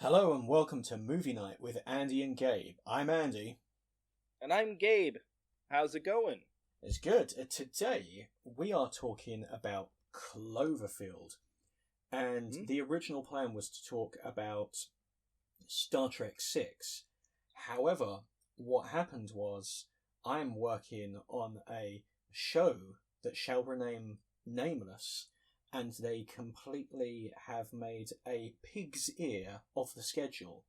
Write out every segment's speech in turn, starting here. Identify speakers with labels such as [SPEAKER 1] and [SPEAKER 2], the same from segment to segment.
[SPEAKER 1] Hello and welcome to Movie Night with Andy and Gabe. I'm Andy.
[SPEAKER 2] And I'm Gabe. How's it going?
[SPEAKER 1] It's good. Today we are talking about Cloverfield. And
[SPEAKER 2] Hmm?
[SPEAKER 1] the original plan was to talk about Star Trek 6. However, what happened was I'm working on a show that shall remain nameless, and they completely have made a pig's ear of the schedule.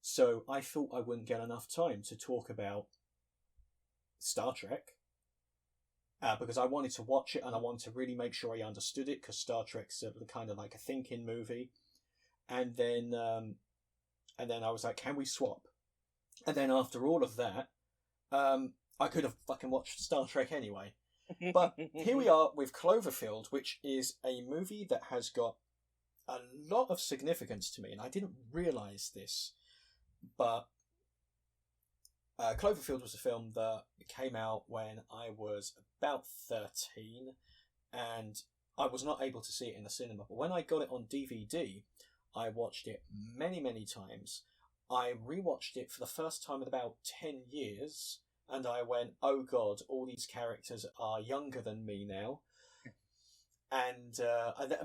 [SPEAKER 1] So I thought I wouldn't get enough time to talk about Star Trek, because I wanted to watch it and I wanted to really make sure I understood it, because Star Trek's kind of like a thinking movie. And then I was like, can we swap? And then after all of that, I could have fucking watched Star Trek anyway. But here we are with Cloverfield, which is a movie that has got a lot of significance to me, and I didn't realise this, but Cloverfield was a film that came out when I was about 13, and I was not able to see it in the cinema. But when I got it on DVD, I watched it many, many times. I rewatched it for the first time in about 10 years, and I went, oh god, all these characters are younger than me now.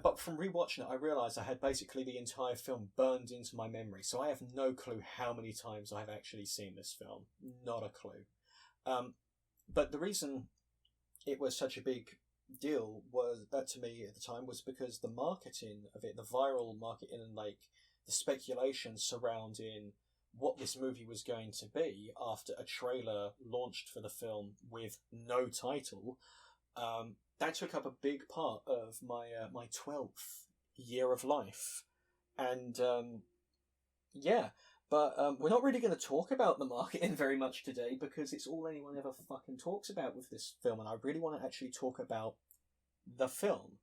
[SPEAKER 1] But from rewatching it, I realised I had basically the entire film burned into my memory. So I have no clue how many times I've actually seen this film. Not a clue. But the reason it was such a big deal was to me at the time was because the marketing of it, the viral marketing, and like the speculation surrounding what this movie was going to be after a trailer launched for the film with no title. That took up a big part of my 12th year of life, and yeah. But we're not really going to talk about the marketing very much today because it's all anyone ever fucking talks about with this film, and I really want to actually talk about the film.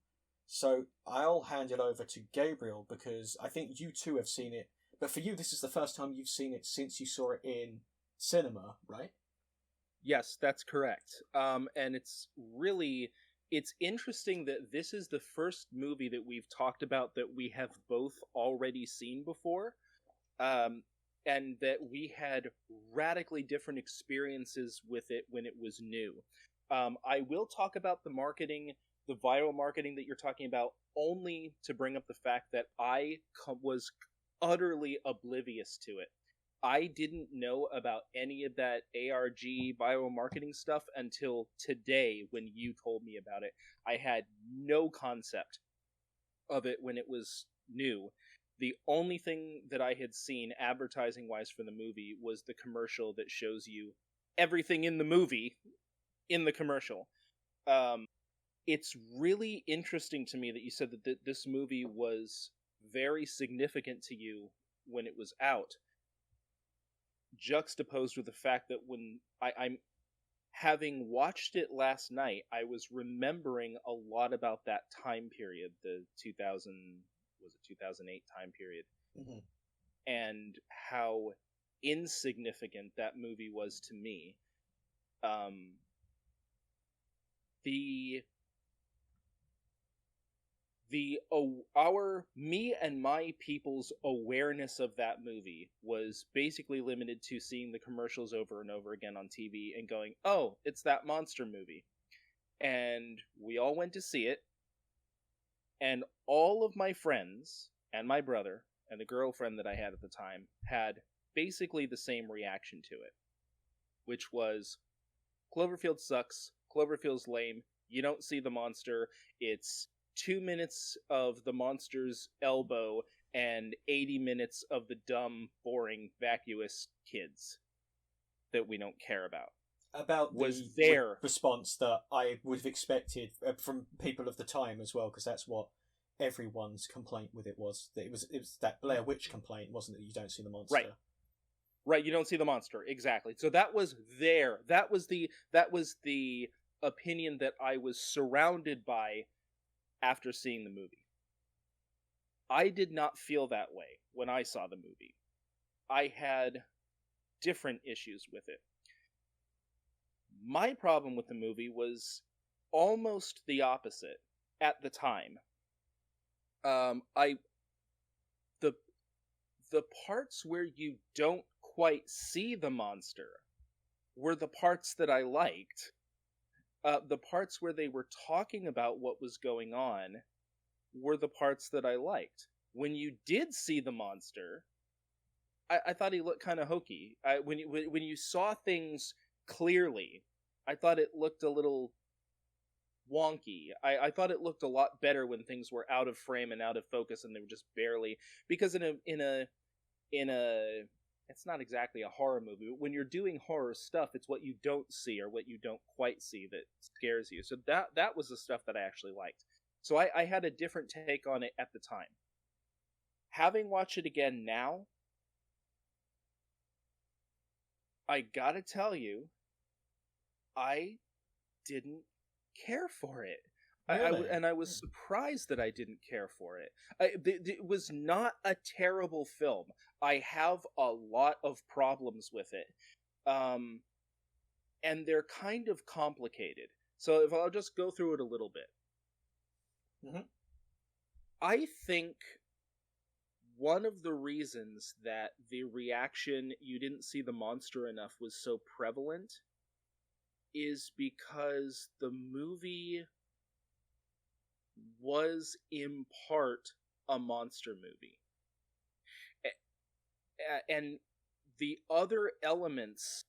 [SPEAKER 1] So I'll hand it over to Gabriel because I think you two have seen it, but for you, this is the first time you've seen it since you saw it in cinema, right?
[SPEAKER 2] Yes, that's correct. And it's interesting that this is the first movie that we've talked about that we have both already seen before. And that we had radically different experiences with it when it was new. I will talk about the viral marketing that you're talking about, only to bring up the fact that was utterly oblivious to it. I didn't know about any of that ARG viral marketing stuff until today when you told me about it. I had no concept of it when it was new. The only thing that I had seen advertising wise for the movie was the commercial that shows you everything in the movie in the commercial. It's really interesting to me that you said that this movie was very significant to you when it was out, juxtaposed with the fact that when I'm having watched it last night, I was remembering a lot about that time period, the 2008 time period,
[SPEAKER 1] Mm-hmm.
[SPEAKER 2] and how insignificant that movie was to me. Um, the our me and my people's awareness of that movie was basically limited to seeing the commercials over and over again on TV and going, "Oh, it's that monster movie." And we all went to see it, and all of my friends and my brother and the girlfriend that I had at the time had basically the same reaction to it, which was Cloverfield sucks, Cloverfield's lame, you don't see the monster, it's 2 minutes of the monster's elbow and 80 minutes of the dumb, boring, vacuous kids that we don't care about.
[SPEAKER 1] About
[SPEAKER 2] Was
[SPEAKER 1] the
[SPEAKER 2] there.
[SPEAKER 1] response that I would have expected from people of the time as well, because that's what everyone's complaint with it was. That it was that Blair Witch complaint, wasn't it? That you don't see the
[SPEAKER 2] Right.
[SPEAKER 1] monster.
[SPEAKER 2] Right, you don't see the monster. Exactly. So that was there. That was the opinion that I was surrounded by after seeing the movie. I did not feel that way when I saw the movie. I had different issues with it. My problem with the movie was almost the opposite at the time. I the the parts where you don't quite see the monster were the parts that I liked. The parts where they were talking about what was going on were the parts that I liked. When you did see the monster, I thought he looked kind of hokey. When you saw things clearly, I thought it looked a little wonky. I thought it looked a lot better when things were out of frame and out of focus, and they were just barely, because in a it's not exactly a horror movie, but when you're doing horror stuff, it's what you don't see or what you don't quite see that scares you. So that was the stuff that I actually liked. So I had a different take on it at the time. Having watched it again now, I gotta tell you, I didn't care for it.
[SPEAKER 1] Really?
[SPEAKER 2] I was surprised that I didn't care for it. It was not a terrible film. I have a lot of problems with it. And they're kind of complicated. So if I'll just go through it a little bit.
[SPEAKER 1] Mm-hmm.
[SPEAKER 2] I think one of the reasons that the reaction "you didn't see the monster enough" was so prevalent is because the movie was in part a monster movie. And the other elements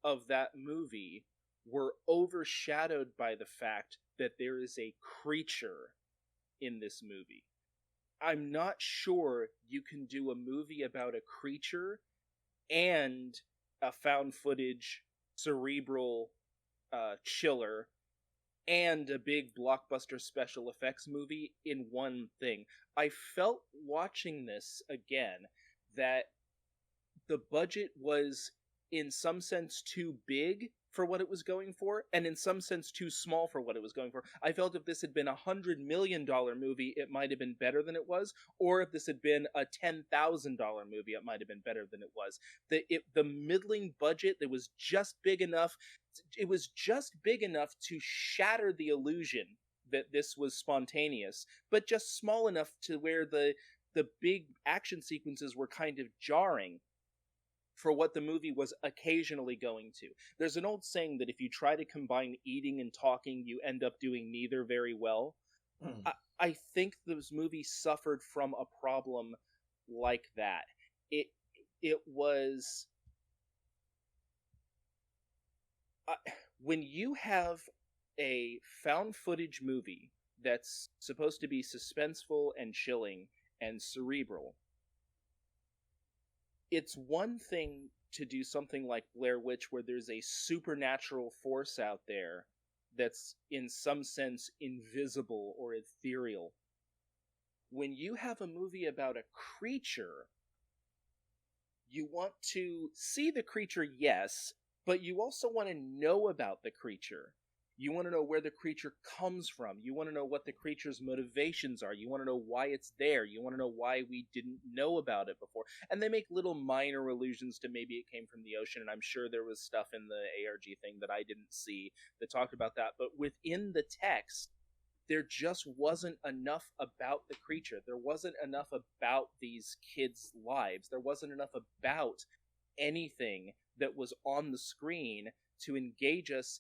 [SPEAKER 2] of that movie were overshadowed by the fact that there is a creature in this movie. I'm not sure you can do a movie about a creature and a found footage cerebral chiller and a big blockbuster special effects movie in one thing. I felt watching this again that the budget was in some sense too big for what it was going for, and in some sense too small for what it was going for. I felt if this had been $100 million movie, it might have been better than it was, or if this had been a $10,000 movie, it might have been better than it was. The middling budget that was just big enough, it was just big enough to shatter the illusion that this was spontaneous, but just small enough to where the big action sequences were kind of jarring for what the movie was occasionally going to. There's an old saying that if you try to combine eating and talking, you end up doing neither very well. I think this movie suffered from a problem like that. It was... when you have a found footage movie that's supposed to be suspenseful and chilling and cerebral, it's one thing to do something like Blair Witch where there's a supernatural force out there that's in some sense invisible or ethereal. When you have a movie about a creature, you want to see the creature, yes, but you also want to know about the creature. You want to know where the creature comes from. You want to know what the creature's motivations are. You want to know why it's there. You want to know why we didn't know about it before. And they make little minor allusions to maybe it came from the ocean, and I'm sure there was stuff in the ARG thing that I didn't see that talked about that. But within the text, there just wasn't enough about the creature. There wasn't enough about these kids' lives. There wasn't enough about anything that was on the screen to engage us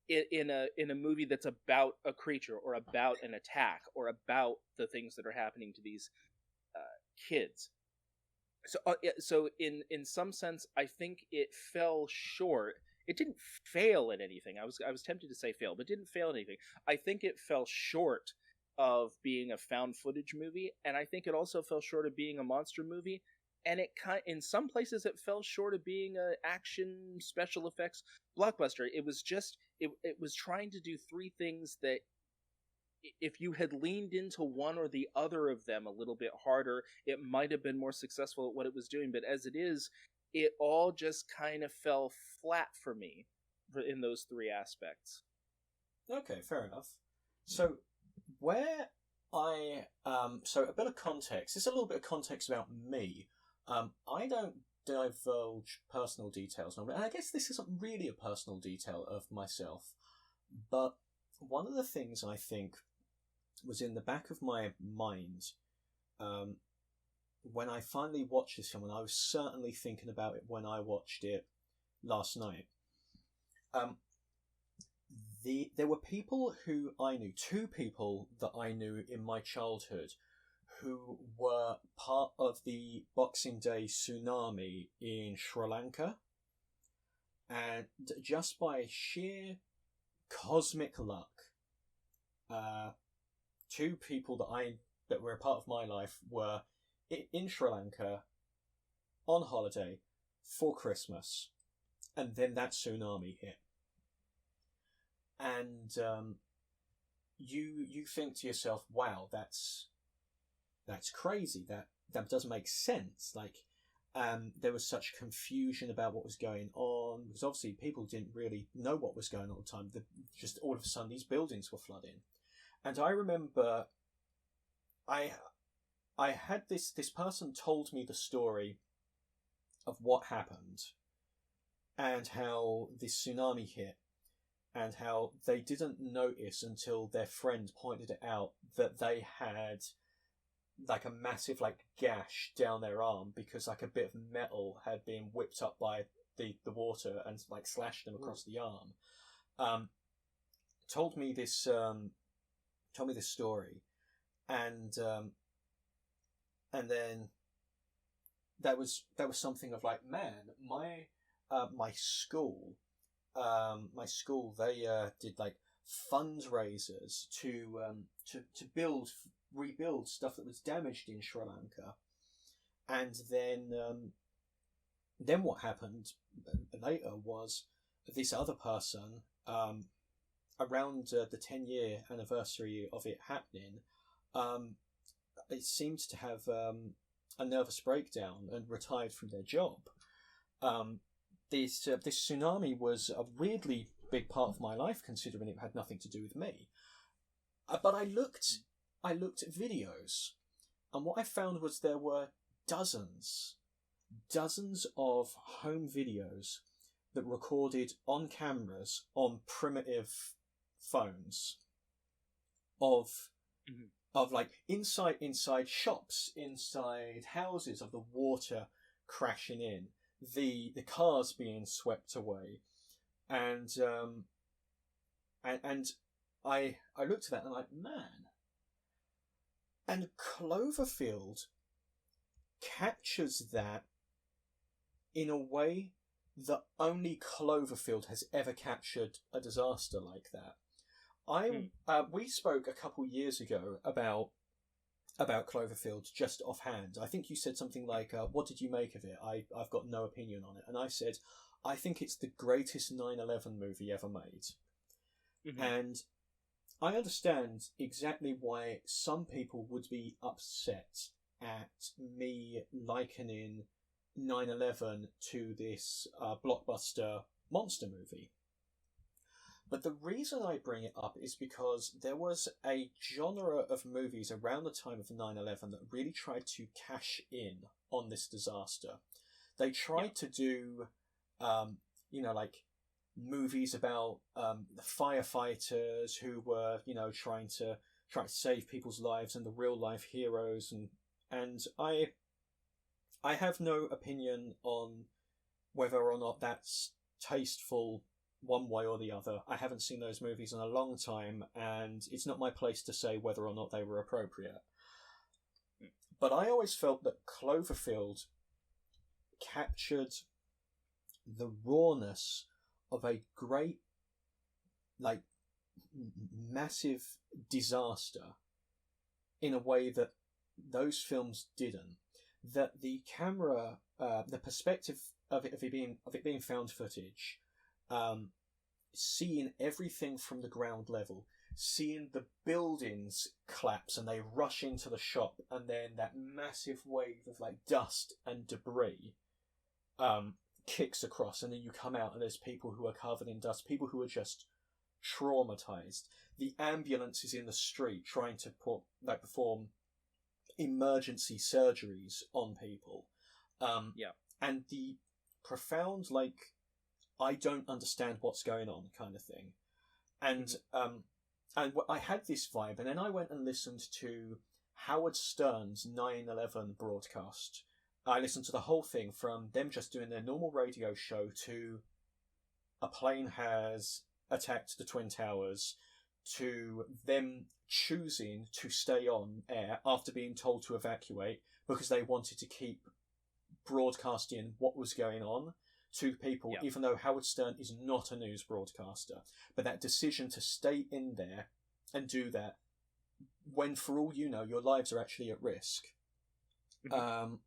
[SPEAKER 2] in a movie that's about a creature or about an attack or about the things that are happening to these kids. So in some sense, I think it fell short. It didn't fail at anything. I was tempted to say fail, but it didn't fail at anything. I think it fell short of being a found footage movie, and I think it also fell short of being a monster movie. And in some places it fell short of being an action special effects blockbuster. It was just it was trying to do three things that if you had leaned into one or the other of them a little bit harder, it might have been more successful at what it was doing. But as it is, it all just kind of fell flat for me in those three aspects.
[SPEAKER 1] Okay, fair enough. So where so a bit of context. There's a little bit of context about me. I don't divulge personal details normally, and I guess this isn't really a personal detail of myself, but one of the things I think was in the back of my mind when I finally watched this film, and I was certainly thinking about it when I watched it last night, there were people who I knew, two people that I knew in my childhood, who were part of the Boxing Day tsunami in Sri Lanka, and just by sheer cosmic luck, two people that were a part of my life were in Sri Lanka on holiday for Christmas, and then that tsunami hit. And you think to yourself, wow, that's crazy. That doesn't make sense. Like, there was such confusion about what was going on, because obviously people didn't really know what was going on at the time. Just all of a sudden these buildings were flooding. And I remember I had this person told me the story of what happened and how this tsunami hit, and how they didn't notice until their friend pointed it out that they had like a massive like gash down their arm because like a bit of metal had been whipped up by the water and like slashed them across the arm. Told me this story, and then there was something of like, man, my school they did like fundraisers to rebuild stuff that was damaged in Sri Lanka. And then what happened later was this other person, around the 10-year anniversary of it happening, it seemed to have a nervous breakdown and retired from their job. This tsunami was a weirdly big part of my life, considering it had nothing to do with me. But I looked at videos, and what I found was there were dozens of home videos that recorded on cameras on primitive phones of like inside shops, inside houses, of the water crashing in, the cars being swept away, and I looked at that and I'm like, man. And Cloverfield captures that in a way that only Cloverfield has ever captured a disaster like that. We spoke a couple years ago about Cloverfield just offhand. I think you said something like, what did you make of it? I've got no opinion on it. And I said, I think it's the greatest 9/11 movie ever made. Mm-hmm. And I understand exactly why some people would be upset at me likening 9/11 to this blockbuster monster movie. But the reason I bring it up is because there was a genre of movies around the time of 9/11 that really tried to cash in on this disaster. They tried to do, like movies about the firefighters who were, trying to save people's lives, and the real life heroes, and I have no opinion on whether or not that's tasteful one way or the other. I haven't seen those movies in a long time, and it's not my place to say whether or not they were appropriate. But I always felt that Cloverfield captured the rawness of a great, massive disaster in a way that those films didn't. That the camera, the perspective of it being found footage, seeing everything from the ground level, seeing the buildings collapse and they rush into the shop, and then that massive wave of dust and debris kicks across, and then you come out and there's people who are covered in dust, people who are just traumatized. The ambulance is in the street trying to perform emergency surgeries on people. And the profound, I don't understand what's going on kind of thing. And I had this vibe, and then I went and listened to Howard Stern's 9/11 broadcast. I listened to the whole thing from them just doing their normal radio show to a plane has attacked the Twin Towers to them choosing to stay on air after being told to evacuate because they wanted to keep broadcasting what was going on to people, even though Howard Stern is not a news broadcaster. But that decision to stay in there and do that when, for all you know, your lives are actually at risk. I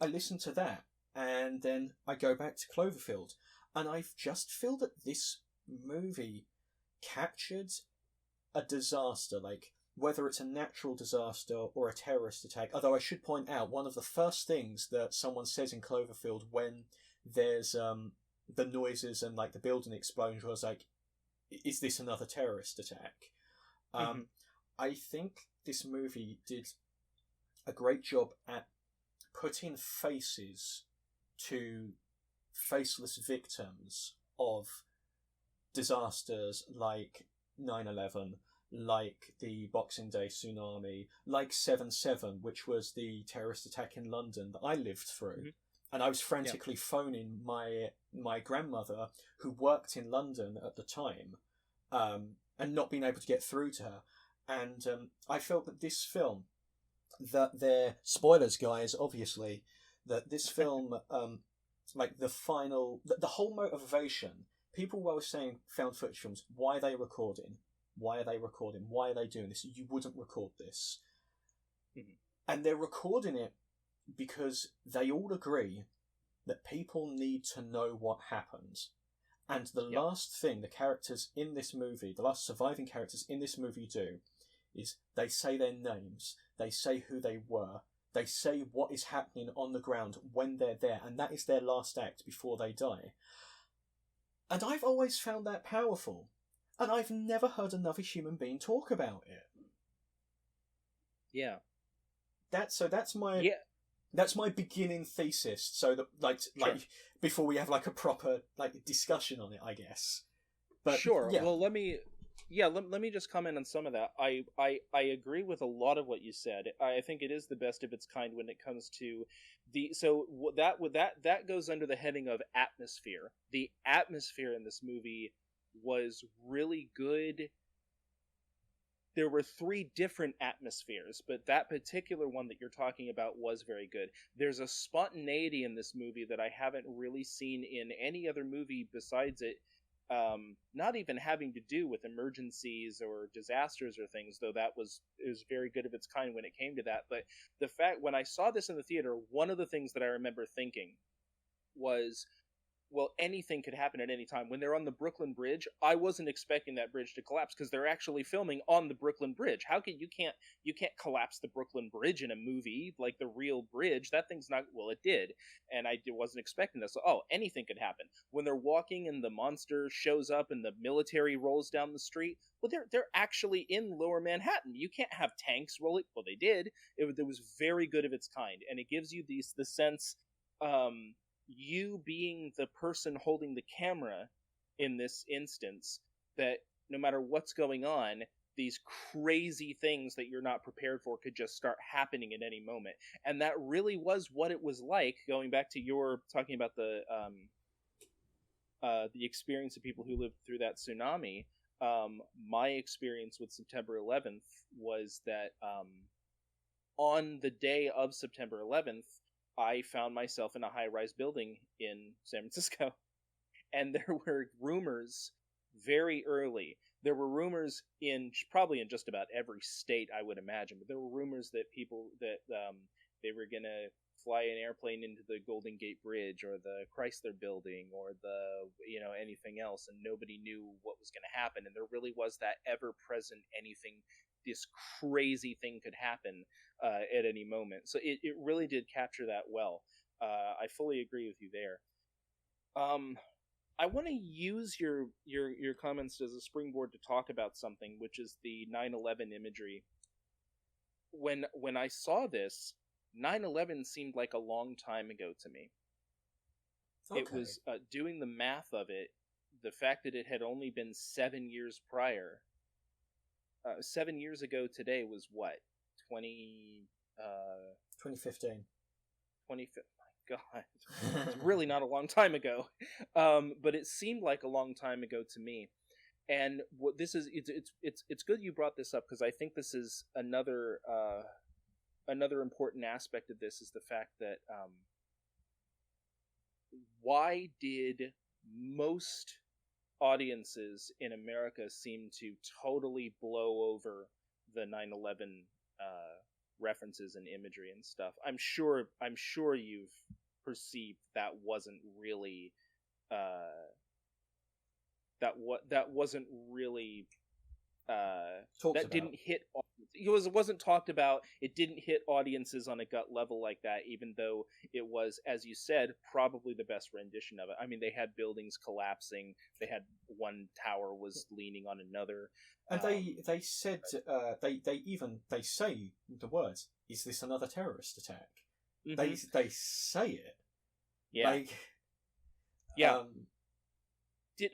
[SPEAKER 1] listen to that, and then I go back to Cloverfield, and I just feel that this movie captured a disaster, like whether it's a natural disaster or a terrorist attack. Although I should point out, one of the first things that someone says in Cloverfield when there's the noises and like the building explosion was like, is this another terrorist attack? I think this movie did a great job at putting faces to faceless victims of disasters like 9/11, like the Boxing Day tsunami, like 7/7, which was the terrorist attack in London that I lived through. And I was frantically phoning my grandmother, who worked in London at the time, and not being able to get through to her. And I felt that this film, that their spoilers, guys, obviously, that this film, like the whole motivation, people were saying found footage films, why are they recording? Why are they recording? Why are they doing this? You wouldn't record this. And they're recording it because they all agree that people need to know what happened. And the last thing the characters in this movie, the last surviving characters in this movie do, is they say their names, they say who they were, they say what is happening on the ground when they're there, and that is their last act before they die. And I've always found that powerful, and I've never heard another human being talk about it.
[SPEAKER 2] Yeah.
[SPEAKER 1] That's my beginning thesis. So that like before we have like a proper like discussion on it, I guess. But
[SPEAKER 2] sure. Yeah. Well, let me just comment on some of that. I agree with a lot of what you said. I think it is the best of its kind when it comes to that goes under the heading of atmosphere. The atmosphere in this movie was really good. There were 3 different atmospheres, but that particular one that you're talking about was very good. There's a spontaneity in this movie that I haven't really seen in any other movie besides it. Not even having to do with emergencies or disasters or things, though it was very good of its kind when it came to that. But the fact, when I saw this in the theater, one of the things that I remember thinking was, well, anything could happen at any time. When they're on the Brooklyn Bridge, I wasn't expecting that bridge to collapse because they're actually filming on the Brooklyn Bridge. How can you can't collapse the Brooklyn Bridge in a movie, like the real bridge? That thing's not, well, it did, and I wasn't expecting this. So, anything could happen. When they're walking and the monster shows up and the military rolls down the street, well, they're actually in Lower Manhattan. You can't have tanks rolling. Well, they did. It was very good of its kind, and it gives you the sense. You being the person holding the camera in this instance, that no matter what's going on, these crazy things that you're not prepared for could just start happening at any moment. And that really was what it was like, going back to your talking about the experience of people who lived through that tsunami. My experience with September 11th was that on the day of September 11th, I found myself in a high-rise building in San Francisco, and there were rumors very early. There were rumors probably in just about every state, I would imagine, but there were rumors that they were going to fly an airplane into the Golden Gate Bridge or the Chrysler Building or anything else, and nobody knew what was going to happen. And there really was that ever-present this crazy thing could happen at any moment. So it really did capture that well. I fully agree with you there. I want to use your comments as a springboard to talk about something, which is the 9/11 imagery. When I saw this, 9/11 seemed like a long time ago to me. Okay. It was doing the math of it, the fact that it had only been 7 years prior. 7 years ago today was what? 20
[SPEAKER 1] 2015.
[SPEAKER 2] 20. My God, it's really not a long time ago, but it seemed like a long time ago to me. And what this is, it's good you brought this up, because I think this is another important aspect of this, is the fact that why did most audiences in America seem to totally blow over the 9/11 references and imagery and stuff? I'm sure you've perceived that wasn't really that wasn't really that didn't hit. It wasn't talked about. It didn't hit audiences on a gut level like that, even though it was, as you said, probably the best rendition of it. I mean, they had buildings collapsing. They had one tower was leaning on another.
[SPEAKER 1] And they said they say the words, "Is this another terrorist attack?" Mm-hmm. They say it.
[SPEAKER 2] Yeah. Yeah.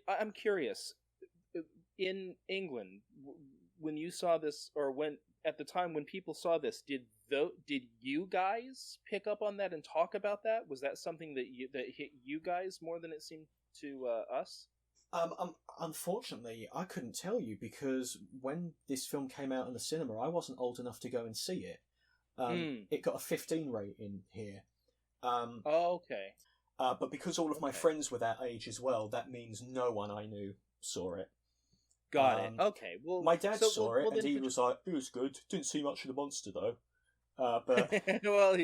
[SPEAKER 2] I'm curious, in England, when you saw this, or at the time when people saw this, did you guys pick up on that and talk about that? Was that something that hit you guys more than it seemed to us?
[SPEAKER 1] Unfortunately, I couldn't tell you, because when this film came out in the cinema, I wasn't old enough to go and see it. It got a 15 rating here.
[SPEAKER 2] Okay.
[SPEAKER 1] But because all of my friends were that age as well, that means no one I knew saw it.
[SPEAKER 2] Got it. Okay. Well,
[SPEAKER 1] my dad saw it, and he was like, "It was good. Didn't see much of the monster though." But
[SPEAKER 2] well,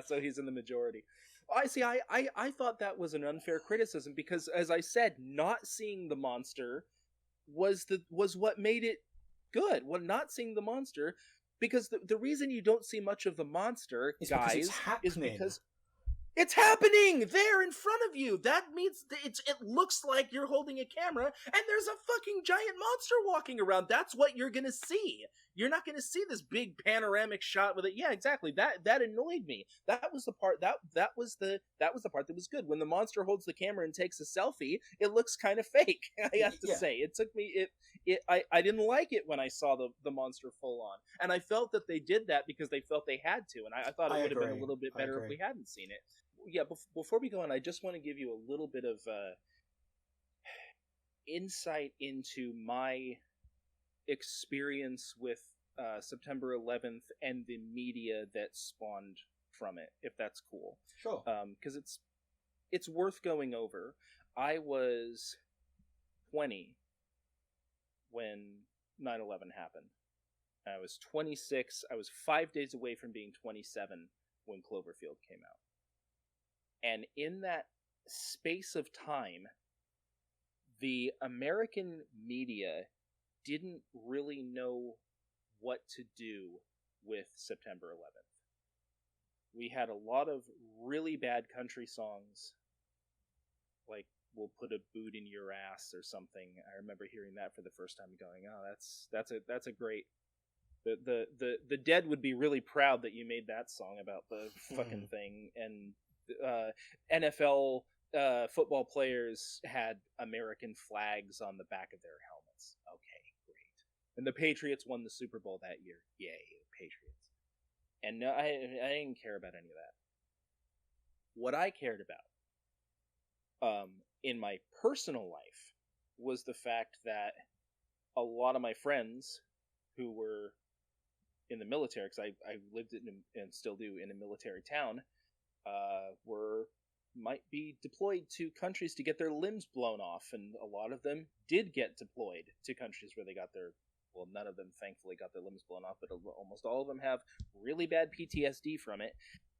[SPEAKER 2] so he's in the majority. I see. I thought that was an unfair criticism, because, as I said, not seeing the monster was what made it good. Well, not seeing the monster, because the reason you don't see much of the monster, guys, is because it's happening there in front of you. That means it looks like you're holding a camera and there's a fucking giant monster walking around. That's what you're gonna see. You're not gonna see this big panoramic shot with it. Yeah, exactly. That annoyed me. That was the part that was the part that was good. When the monster holds the camera and takes a selfie, it looks kind of fake. I have to say, it took me. I didn't like it when I saw the monster full on, and I felt that they did that because they felt they had to, and I thought it would have been a little bit better if we hadn't seen it. Yeah, before we go on, I just want to give you a little bit of insight into my experience with September 11th and the media that spawned from it, if that's cool.
[SPEAKER 1] Sure.
[SPEAKER 2] Because it's worth going over. I was 20 when 9/11 happened. I was 26. I was 5 days away from being 27 when Cloverfield came out. And in that space of time, the American media didn't really know what to do with September 11th. We had a lot of really bad country songs, like "We'll Put a Boot in Your Ass" or something. I remember hearing that for the first time and going, "Oh, that's a great." The Dead would be really proud that you made that song about the fucking thing. And NFL football players had American flags on the back of their helmets. Okay, great. And the Patriots won the Super Bowl that year. Yay, the Patriots. And no, I didn't care about any of that. What I cared about in my personal life was the fact that a lot of my friends who were in the military, because I lived in, and still do, in a military town, might be deployed to countries to get their limbs blown off, and a lot of them did get deployed to countries where they got none of them thankfully got their limbs blown off, but almost all of them have really bad PTSD from it,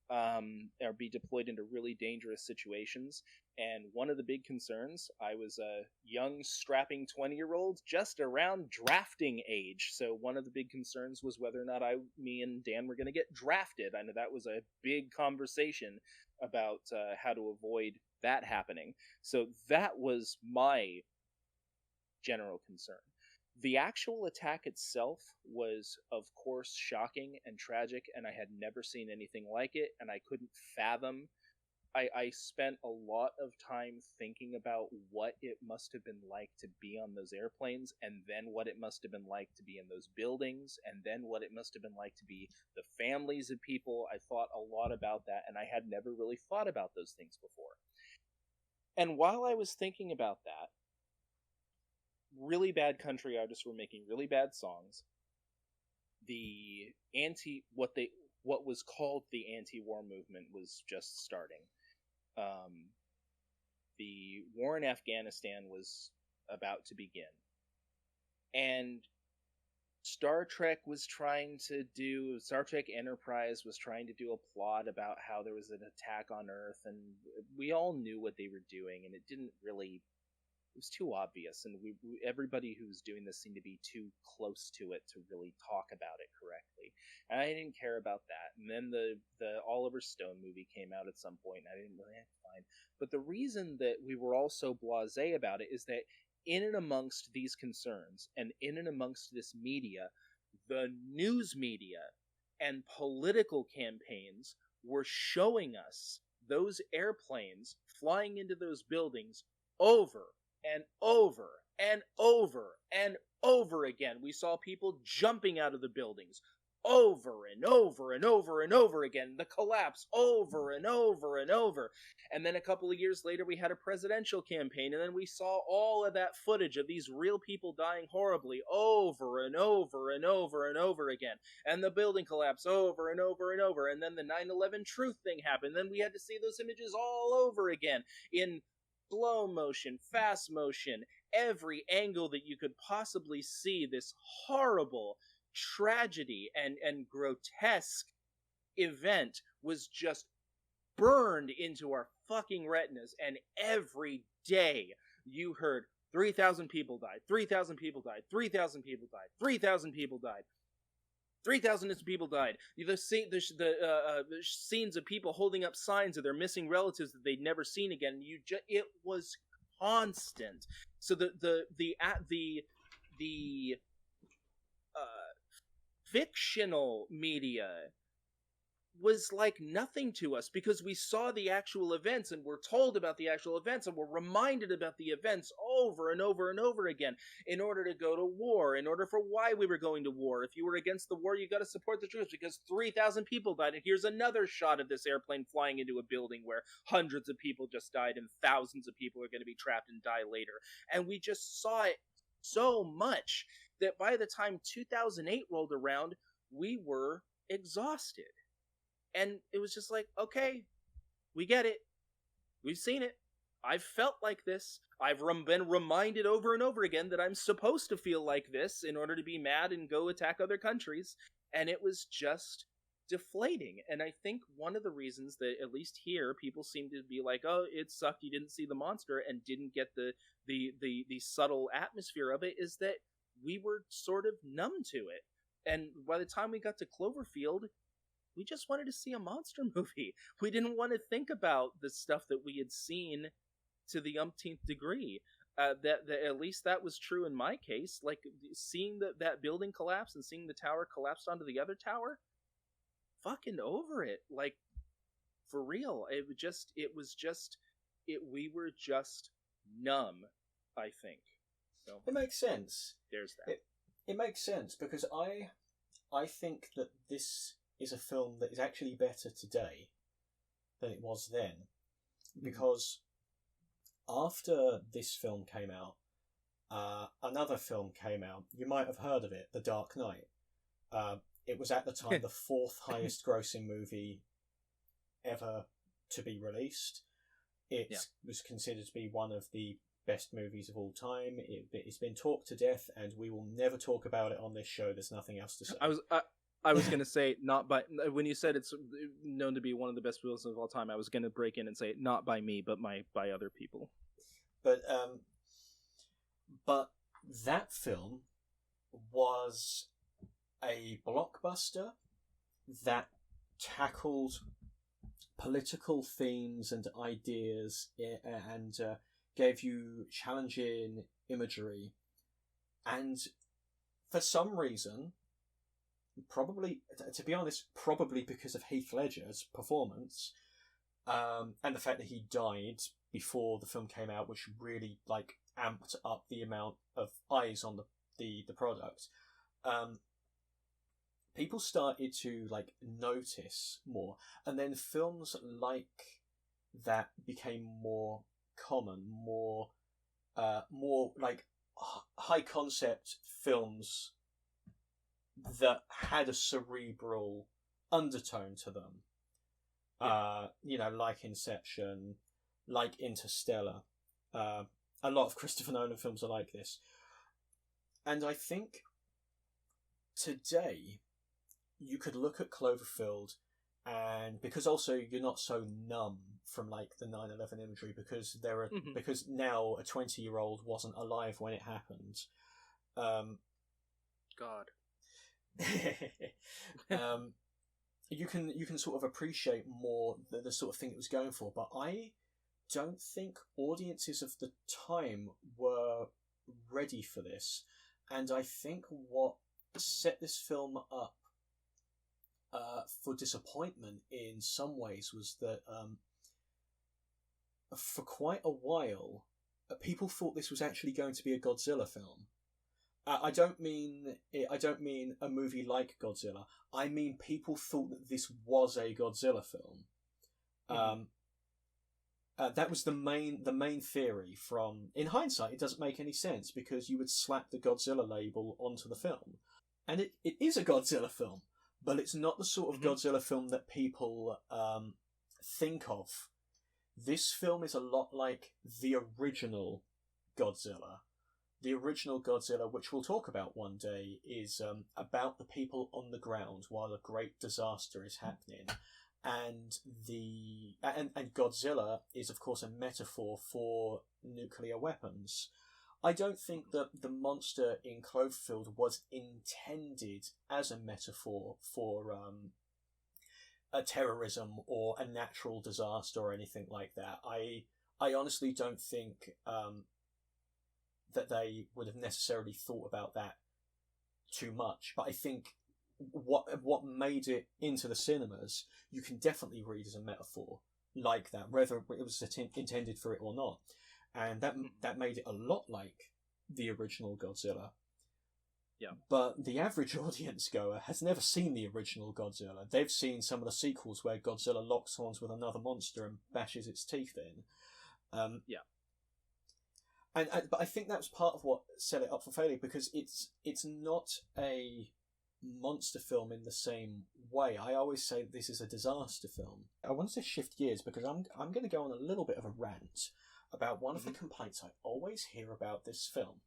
[SPEAKER 2] or be deployed into really dangerous situations. And one of the big concerns, I was a young, strapping 20-year-old just around drafting age, so one of the big concerns was whether or not me and Dan were going to get drafted. I know that was a big conversation about how to avoid that happening. So that was my general concern. The actual attack itself was, of course, shocking and tragic, and I had never seen anything like it, and I couldn't fathom I spent a lot of time thinking about what it must have been like to be on those airplanes, and then what it must have been like to be in those buildings, and then what it must have been like to be the families of people. I thought a lot about that, and I had never really thought about those things before. And while I was thinking about that, really bad country artists were making really bad songs. What was called the anti-war movement was just starting. The war in Afghanistan was about to begin, and Star Trek Enterprise was trying to do a plot about how there was an attack on Earth, and we all knew what they were doing, and it was too obvious, and everybody who was doing this seemed to be too close to it to really talk about it correctly. And I didn't care about that. And then the Oliver Stone movie came out at some point, and I didn't really fine. But the reason that we were all so blasé about it is that in and amongst these concerns, and in and amongst this media, the news media and political campaigns were showing us those airplanes flying into those buildings over and over and over and over again. We saw people jumping out of the buildings over and over and over and over again. The collapse over and over and over. And then a couple of years later, we had a presidential campaign, and then we saw all of that footage of these real people dying horribly over and over and over and over again. And the building collapse over and over and over. And then the 9/11 truth thing happened. Then we had to see those images all over again in slow motion, fast motion, every angle that you could possibly see. This horrible tragedy and grotesque event was just burned into our fucking retinas, and every day you heard 3,000 people died, 3,000 people died, 3,000 people died, 3,000 people died, 3,000 people died. The scenes of people holding up signs of their missing relatives that they'd never seen again. It was constant. So the fictional media was like nothing to us, because we saw the actual events and were told about the actual events and were reminded about the events over and over and over again in order to go to war, in order for why we were going to war. If you were against the war, you got to support the troops because 3,000 people died. And here's another shot of this airplane flying into a building where hundreds of people just died and thousands of people are going to be trapped and die later. And we just saw it so much that by the time 2008 rolled around, we were exhausted. And it was just like, okay, we get it. We've seen it. I've felt like this. I've been reminded over and over again that I'm supposed to feel like this in order to be mad and go attack other countries. And it was just deflating. And I think one of the reasons that, at least here, people seem to be like, oh, it sucked you didn't see the monster and didn't get the subtle atmosphere of it, is that we were sort of numb to it. And by the time we got to Cloverfield, we just wanted to see a monster movie. We didn't want to think about the stuff that we had seen to the umpteenth degree. That at least that was true in my case. Like, seeing that building collapse and seeing the tower collapsed onto the other tower, fucking over it. Like, for real. We were just numb, I think. So,
[SPEAKER 1] it makes sense.
[SPEAKER 2] There's that.
[SPEAKER 1] It makes sense, because I think that this is a film that is actually better today than it was then. Because after this film came out, another film came out. You might have heard of it, The Dark Knight. It was at the time the fourth highest grossing movie ever to be released. It was considered to be one of the best movies of all time. It's been talked to death, and we will never talk about it on this show. There's nothing else to say.
[SPEAKER 2] I was going to say, not by... When you said it's known to be one of the best films of all time, I was going to break in and say, not by me, but by other people.
[SPEAKER 1] But that film was a blockbuster that tackled political themes and ideas and gave you challenging imagery. And for some reason... probably, to be honest, probably because of Heath Ledger's performance, And the fact that he died before the film came out, which really like amped up the amount of eyes on the product. People started to like notice more, and then films like that became more common, more like high concept films that had a cerebral undertone to them. Like Inception, like Interstellar. A lot of Christopher Nolan films are like this. And I think today you could look at Cloverfield, and because also you're not so numb from like the 9/11 imagery, because because now a 20-year-old wasn't alive when it happened.
[SPEAKER 2] God.
[SPEAKER 1] You can sort of appreciate more the sort of thing it was going for, but I don't think audiences of the time were ready for this, and I think what set this film up for disappointment in some ways was that for quite a while people thought this was actually going to be a Godzilla film. I don't mean a movie like Godzilla. I mean people thought that this was a Godzilla film. That was the main theory. From in hindsight, it doesn't make any sense because you would slap the Godzilla label onto the film, and it is a Godzilla film, but it's not the sort of Godzilla film that people think of. This film is a lot like the original Godzilla. The original Godzilla, which we'll talk about one day, is about the people on the ground while a great disaster is happening. And and Godzilla is, of course, a metaphor for nuclear weapons. I don't think that the monster in Cloverfield was intended as a metaphor for a terrorism or a natural disaster or anything like that. I honestly don't think that they would have necessarily thought about that too much. But I think what made it into the cinemas, you can definitely read as a metaphor like that, whether it was intended for it or not. And that made it a lot like the original Godzilla.
[SPEAKER 2] Yeah.
[SPEAKER 1] But the average audience goer has never seen the original Godzilla. They've seen some of the sequels where Godzilla locks horns with another monster and bashes its teeth in. But I think that's part of what set it up for failure, because it's not a monster film in the same way. I always say this is a disaster film. I wanted to shift gears because I'm going to go on a little bit of a rant about one of the complaints I always hear about this film,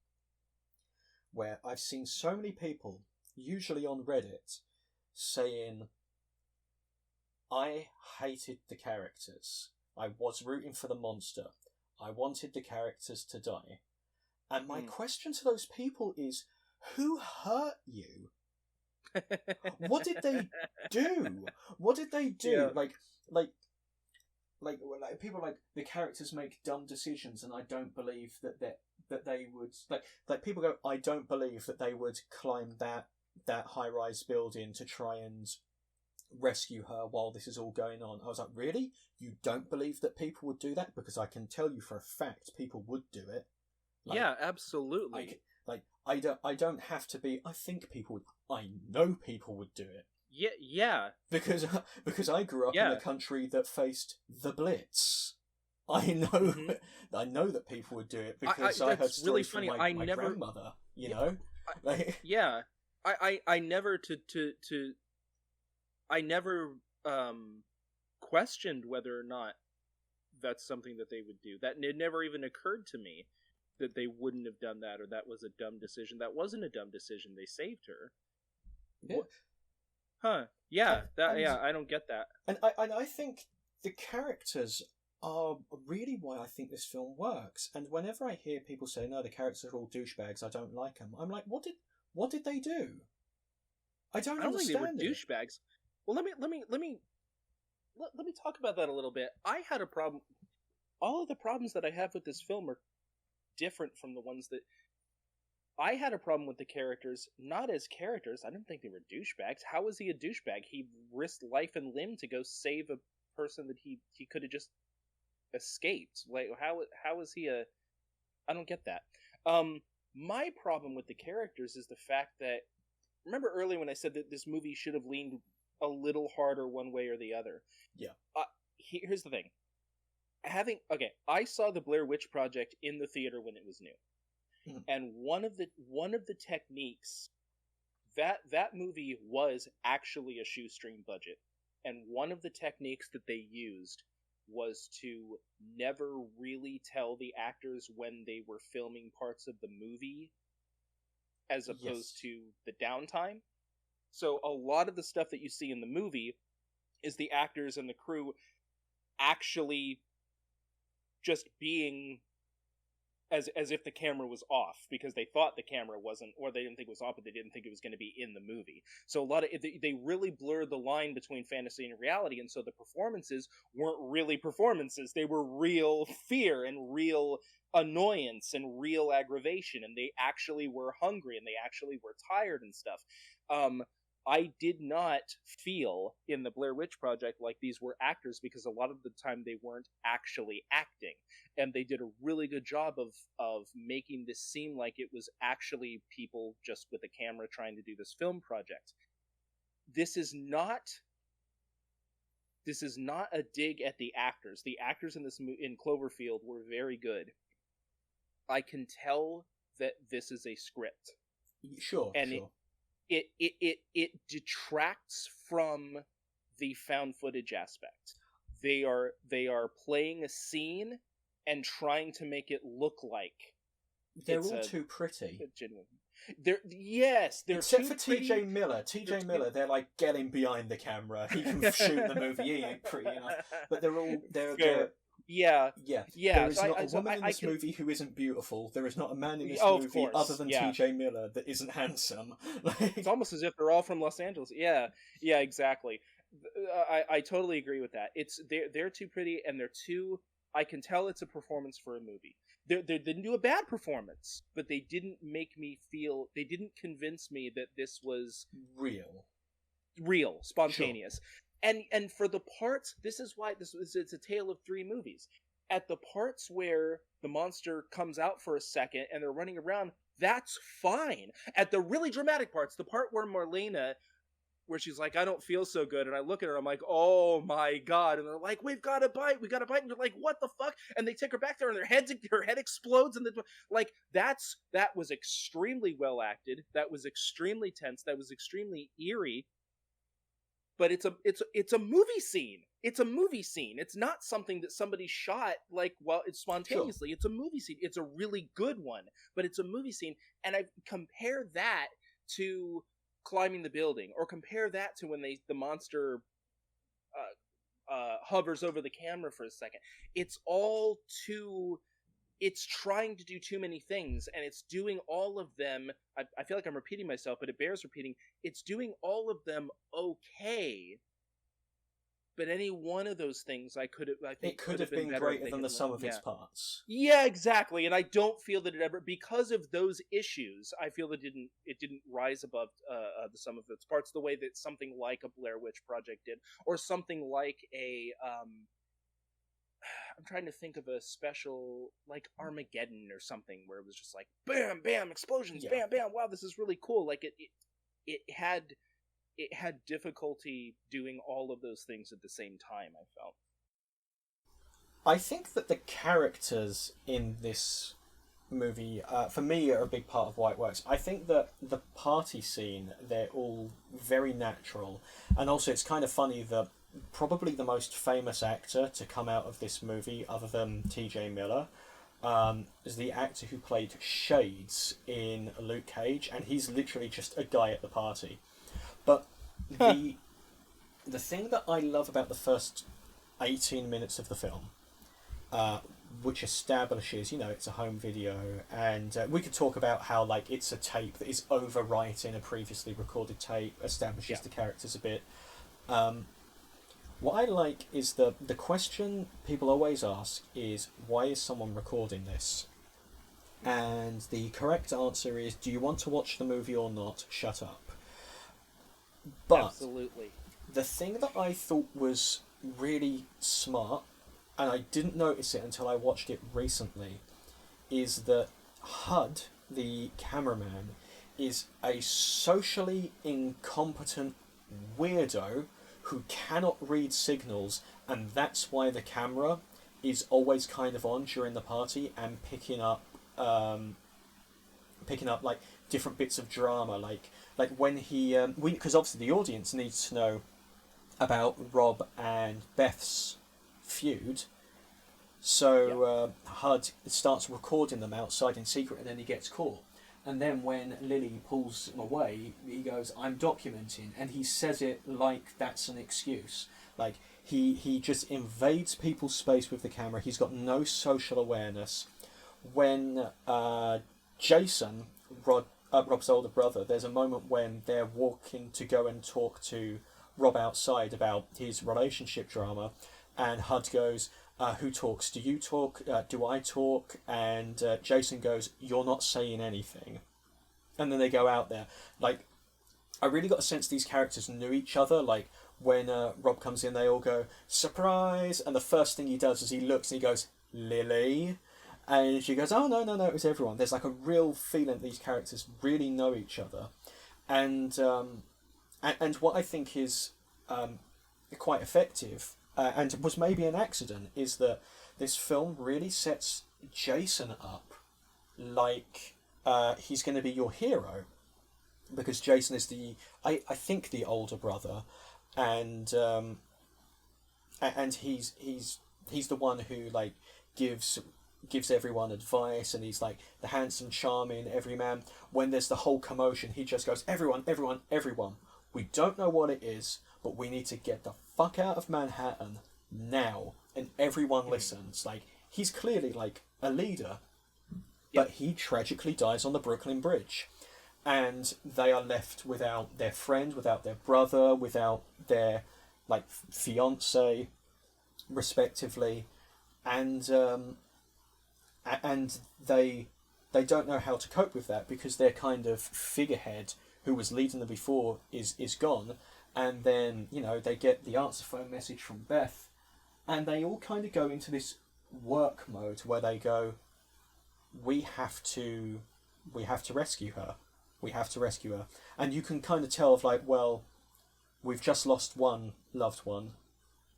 [SPEAKER 1] where I've seen so many people, usually on Reddit, saying, I hated the characters. I was rooting for the monster. I wanted the characters to die. And my question to those people is, who hurt you? What did they do? What did they do?
[SPEAKER 2] Yeah.
[SPEAKER 1] Like people like the characters make dumb decisions, and I don't believe that they would like people go, I don't believe that they would climb that high-rise building to try and rescue her while this is all going on. I was like, really? You don't believe that people would do that? Because I can tell you for a fact people would do it.
[SPEAKER 2] Yeah, absolutely.
[SPEAKER 1] I don't have to be, I think people would, I know people would do it.
[SPEAKER 2] Yeah.
[SPEAKER 1] Because I grew up in a country that faced the Blitz. I know I know that people would do it because I heard stories from my grandmother, you know?
[SPEAKER 2] I never I never questioned whether or not that's something that they would do. That it never even occurred to me that they wouldn't have done that, or that was a dumb decision. That wasn't a dumb decision. They saved her.
[SPEAKER 1] Yeah.
[SPEAKER 2] Huh. Yeah. I don't get that.
[SPEAKER 1] And I think the characters are really why I think this film works. And whenever I hear people say, no, the characters are all douchebags, I don't like them, I'm like, what did they do? I don't understand
[SPEAKER 2] think they were douchebags. Well, let me talk about that a little bit. I had a problem. All of the problems that I have with this film are different from the ones that I had a problem with the characters, not as characters. I didn't think they were douchebags. How was he a douchebag? He risked life and limb to go save a person that he could have just escaped. Like, how is he a... I don't get that. My problem with the characters is the fact that, remember earlier when I said that this movie should have leaned a little harder one way or the other?
[SPEAKER 1] Yeah.
[SPEAKER 2] Here's the thing. I saw the Blair Witch Project in the theater when it was new. Mm-hmm. And one of the techniques, that movie was actually a shoestring budget. And one of the techniques that they used was to never really tell the actors when they were filming parts of the movie as opposed to the downtime. So a lot of the stuff that you see in the movie is the actors and the crew actually just being as if the camera was off, because they thought the camera wasn't, or they didn't think it was off, but they didn't think it was going to be in the movie. So a lot of they really blurred the line between fantasy and reality, and so the performances weren't really performances. They were real fear and real annoyance and real aggravation, and they actually were hungry and they actually were tired and stuff. I did not feel in the Blair Witch Project like these were actors, because a lot of the time they weren't actually acting. And they did a really good job of making this seem like it was actually people just with a camera trying to do this film project. This is not a dig at the actors. The actors in Cloverfield were very good. I can tell that this is a script.
[SPEAKER 1] Sure,
[SPEAKER 2] and
[SPEAKER 1] sure.
[SPEAKER 2] It detracts from the found footage aspect. They are playing a scene and trying to make it look like
[SPEAKER 1] they're all too pretty.
[SPEAKER 2] They're
[SPEAKER 1] except
[SPEAKER 2] too
[SPEAKER 1] for
[SPEAKER 2] pretty.
[SPEAKER 1] TJ Miller. TJ Miller, they're like, get him behind the camera. He can shoot the movie. He ain't pretty enough. But they're
[SPEAKER 2] Yeah.
[SPEAKER 1] There is not a woman in this movie who isn't beautiful. There is not a man in this movie other than TJ Miller that isn't handsome.
[SPEAKER 2] It's almost as if they're all from Los Angeles. Yeah, exactly. I totally agree with that. They're too pretty, and they're too... I can tell it's a performance for a movie. They didn't do a bad performance, but they didn't make me feel... They didn't convince me that this was... Real, spontaneous. Sure. And for the parts, this is why it's a tale of three movies. At the parts where the monster comes out for a second and they're running around, that's fine. At the really dramatic parts, the part where Marlena, where she's like, I don't feel so good, and I look at her, I'm like, oh my god, and they're like, we got a bite, and you're like, what the fuck? And they take her back there, and her head explodes, and that was extremely well acted, that was extremely tense, that was extremely eerie. But it's a movie scene. It's a movie scene. It's not something that somebody shot it's spontaneously. Sure. It's a movie scene. It's a really good one, but it's a movie scene. And I compare that to climbing the building, or compare that to when the monster hovers over the camera for a second. It's trying to do too many things, and it's doing all of them. I feel like I'm repeating myself, but it bears repeating. It's doing all of them okay, but any one of those things I could have been
[SPEAKER 1] greater than the sum of its parts.
[SPEAKER 2] Yeah, exactly. And I don't feel that it ever, because of those issues, I feel that it didn't rise above the sum of its parts the way that something like a Blair Witch Project did, or something like a I'm trying to think of a special, like Armageddon or something, where it was just like bam, bam, explosions, bam, bam. Wow, this is really cool. Like it had difficulty doing all of those things at the same time, I felt.
[SPEAKER 1] I think that the characters in this movie, for me, are a big part of why it works. I think that the party scene, they're all very natural, and also it's kind of funny that probably the most famous actor to come out of this movie, other than TJ Miller, is the actor who played Shades in Luke Cage, and he's literally just a guy at the party. But the thing that I love about the first 18 minutes of the film, which establishes, it's a home video, and we could talk about how it's a tape that is overwriting a previously recorded tape, establishes the characters a bit. What I like is the question people always ask is, why is someone recording this? And the correct answer is, do you want to watch the movie or not? Shut up. But
[SPEAKER 2] absolutely.
[SPEAKER 1] The thing that I thought was really smart, and I didn't notice it until I watched it recently, is that HUD, the cameraman, is a socially incompetent weirdo who cannot read signals, and that's why the camera is always kind of on during the party and picking up like different bits of drama, like when he because obviously the audience needs to know about Rob and Beth's feud. So HUD starts recording them outside in secret, and then he gets caught. And then when Lily pulls him away, he goes, "I'm documenting," and he says it like that's an excuse. Like he just invades people's space with the camera. He's got no social awareness. When Jason, Rob's older brother, there's a moment when they're walking to go and talk to Rob outside about his relationship drama, and HUD goes, "Who talks? Do you talk? Do I talk?" And Jason goes, "You're not saying anything." And then they go out there. Like, I really got a sense these characters knew each other. Like, when Rob comes in, they all go, "Surprise!" And the first thing he does is he looks and he goes, "Lily?" And she goes, "Oh, no, no, no, it was everyone." There's like a real feeling these characters really know each other. And what I think is quite effective, and was maybe an accident, is that this film really sets Jason up like he's going to be your hero, because Jason is I think the older brother, and he's the one who like gives everyone advice, and he's like the handsome, charming everyman. When there's the whole commotion, he just goes, "Everyone, everyone, everyone. We don't know what it is, but we need to get the fuck out of Manhattan now." And everyone listens. Like, he's clearly like a leader, but he tragically dies on the Brooklyn Bridge, and they are left without their friend, without their brother, without their like fiance, respectively, and they don't know how to cope with that, because their kind of figurehead who was leading them before is gone. And then, you know, they get the answer phone message from Beth, and they all kind of go into this work mode where they go, we have to rescue her. We have to rescue her. And you can kind of tell of like, well, we've just lost one loved one.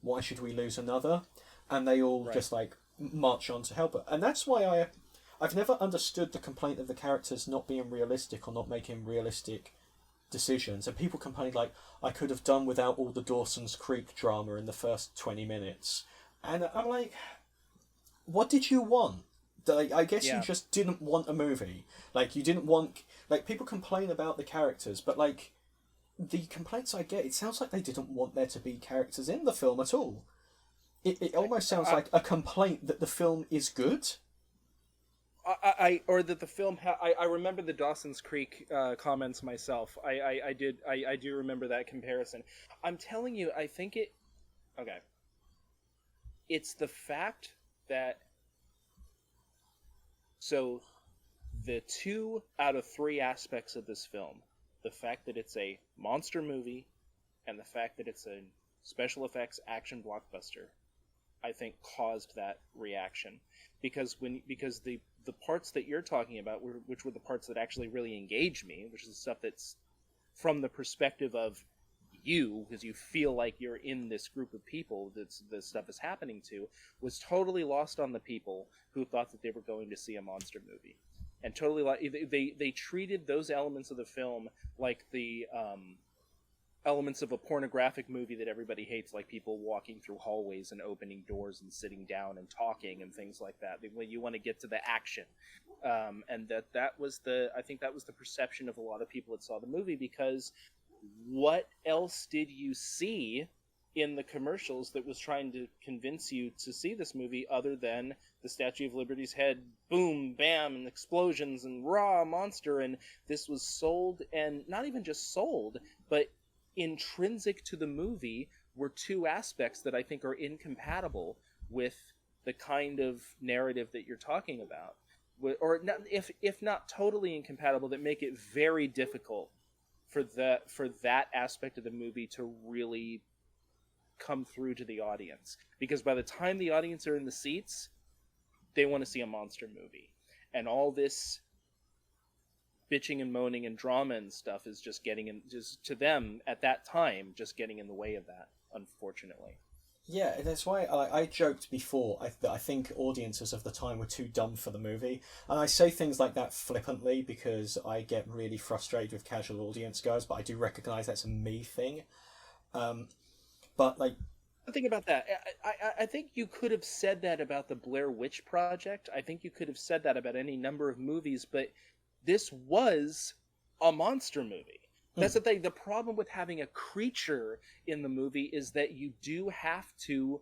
[SPEAKER 1] Why should we lose another? And they all just like march on to help her. And that's why I've never understood the complaint of the characters not being realistic or not making realistic decisions. And people complain like, I could have done without all the Dawson's Creek drama in the first 20 minutes. And I'm like, what did you want? Like, I guess you just didn't want a movie. Like, you didn't want... Like, people complain about the characters, but, like, the complaints I get, it sounds like they didn't want there to be characters in the film at all. It almost sounds like a complaint that the film is good.
[SPEAKER 2] Or that the film... I remember the Dawson's Creek comments myself. I do remember that comparison. I'm telling you, I think it... Okay. It's the fact that... So, the 2 out of 3 aspects of this film, the fact that it's a monster movie and the fact that it's a special effects action blockbuster, I think caused that reaction. Because the parts that you're talking about, which were the parts that actually really engaged me, which is the stuff that's from the perspective of you, because you feel like you're in this group of people that this stuff is happening to, was totally lost on the people who thought that they were going to see a monster movie. And totally, they treated those elements of the film like the elements of a pornographic movie that everybody hates, like people walking through hallways and opening doors and sitting down and talking and things like that. When you want to get to the action, and I think that was the perception of a lot of people that saw the movie, because what else did you see in the commercials that was trying to convince you to see this movie other than the Statue of Liberty's head, boom, bam, and explosions and raw monster? And this was sold, and not even just sold, but intrinsic to the movie were 2 aspects that I think are incompatible with the kind of narrative that you're talking about, or not, if not totally incompatible, that make it very difficult for that aspect of the movie to really come through to the audience, because by the time the audience are in the seats, they want to see a monster movie, and all this bitching and moaning and drama and stuff is just getting in, just to them at that time, just getting in the way of that, unfortunately.
[SPEAKER 1] Yeah, that's why I joked before that I think audiences of the time were too dumb for the movie. And I say things like that flippantly because I get really frustrated with casual audience goers, but I do recognise that's a me thing. But, like...
[SPEAKER 2] Think about that. I think you could have said that about the Blair Witch Project. I think you could have said that about any number of movies, but this was a monster movie. That's the thing. The problem with having a creature in the movie is that you do have to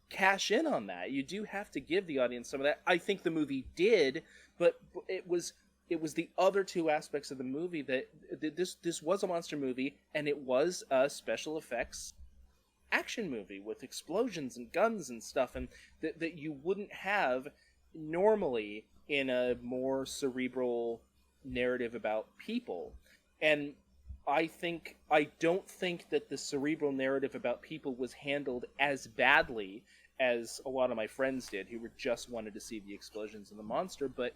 [SPEAKER 2] cash in on that. You do have to give the audience some of that. I think the movie did, but it was the other two aspects of the movie that this was a monster movie, and it was a special effects action movie with explosions and guns and stuff, and that you wouldn't have normally in a more cerebral narrative about people. And I don't think that the cerebral narrative about people was handled as badly as a lot of my friends did, who were just wanted to see the explosions and the monster. But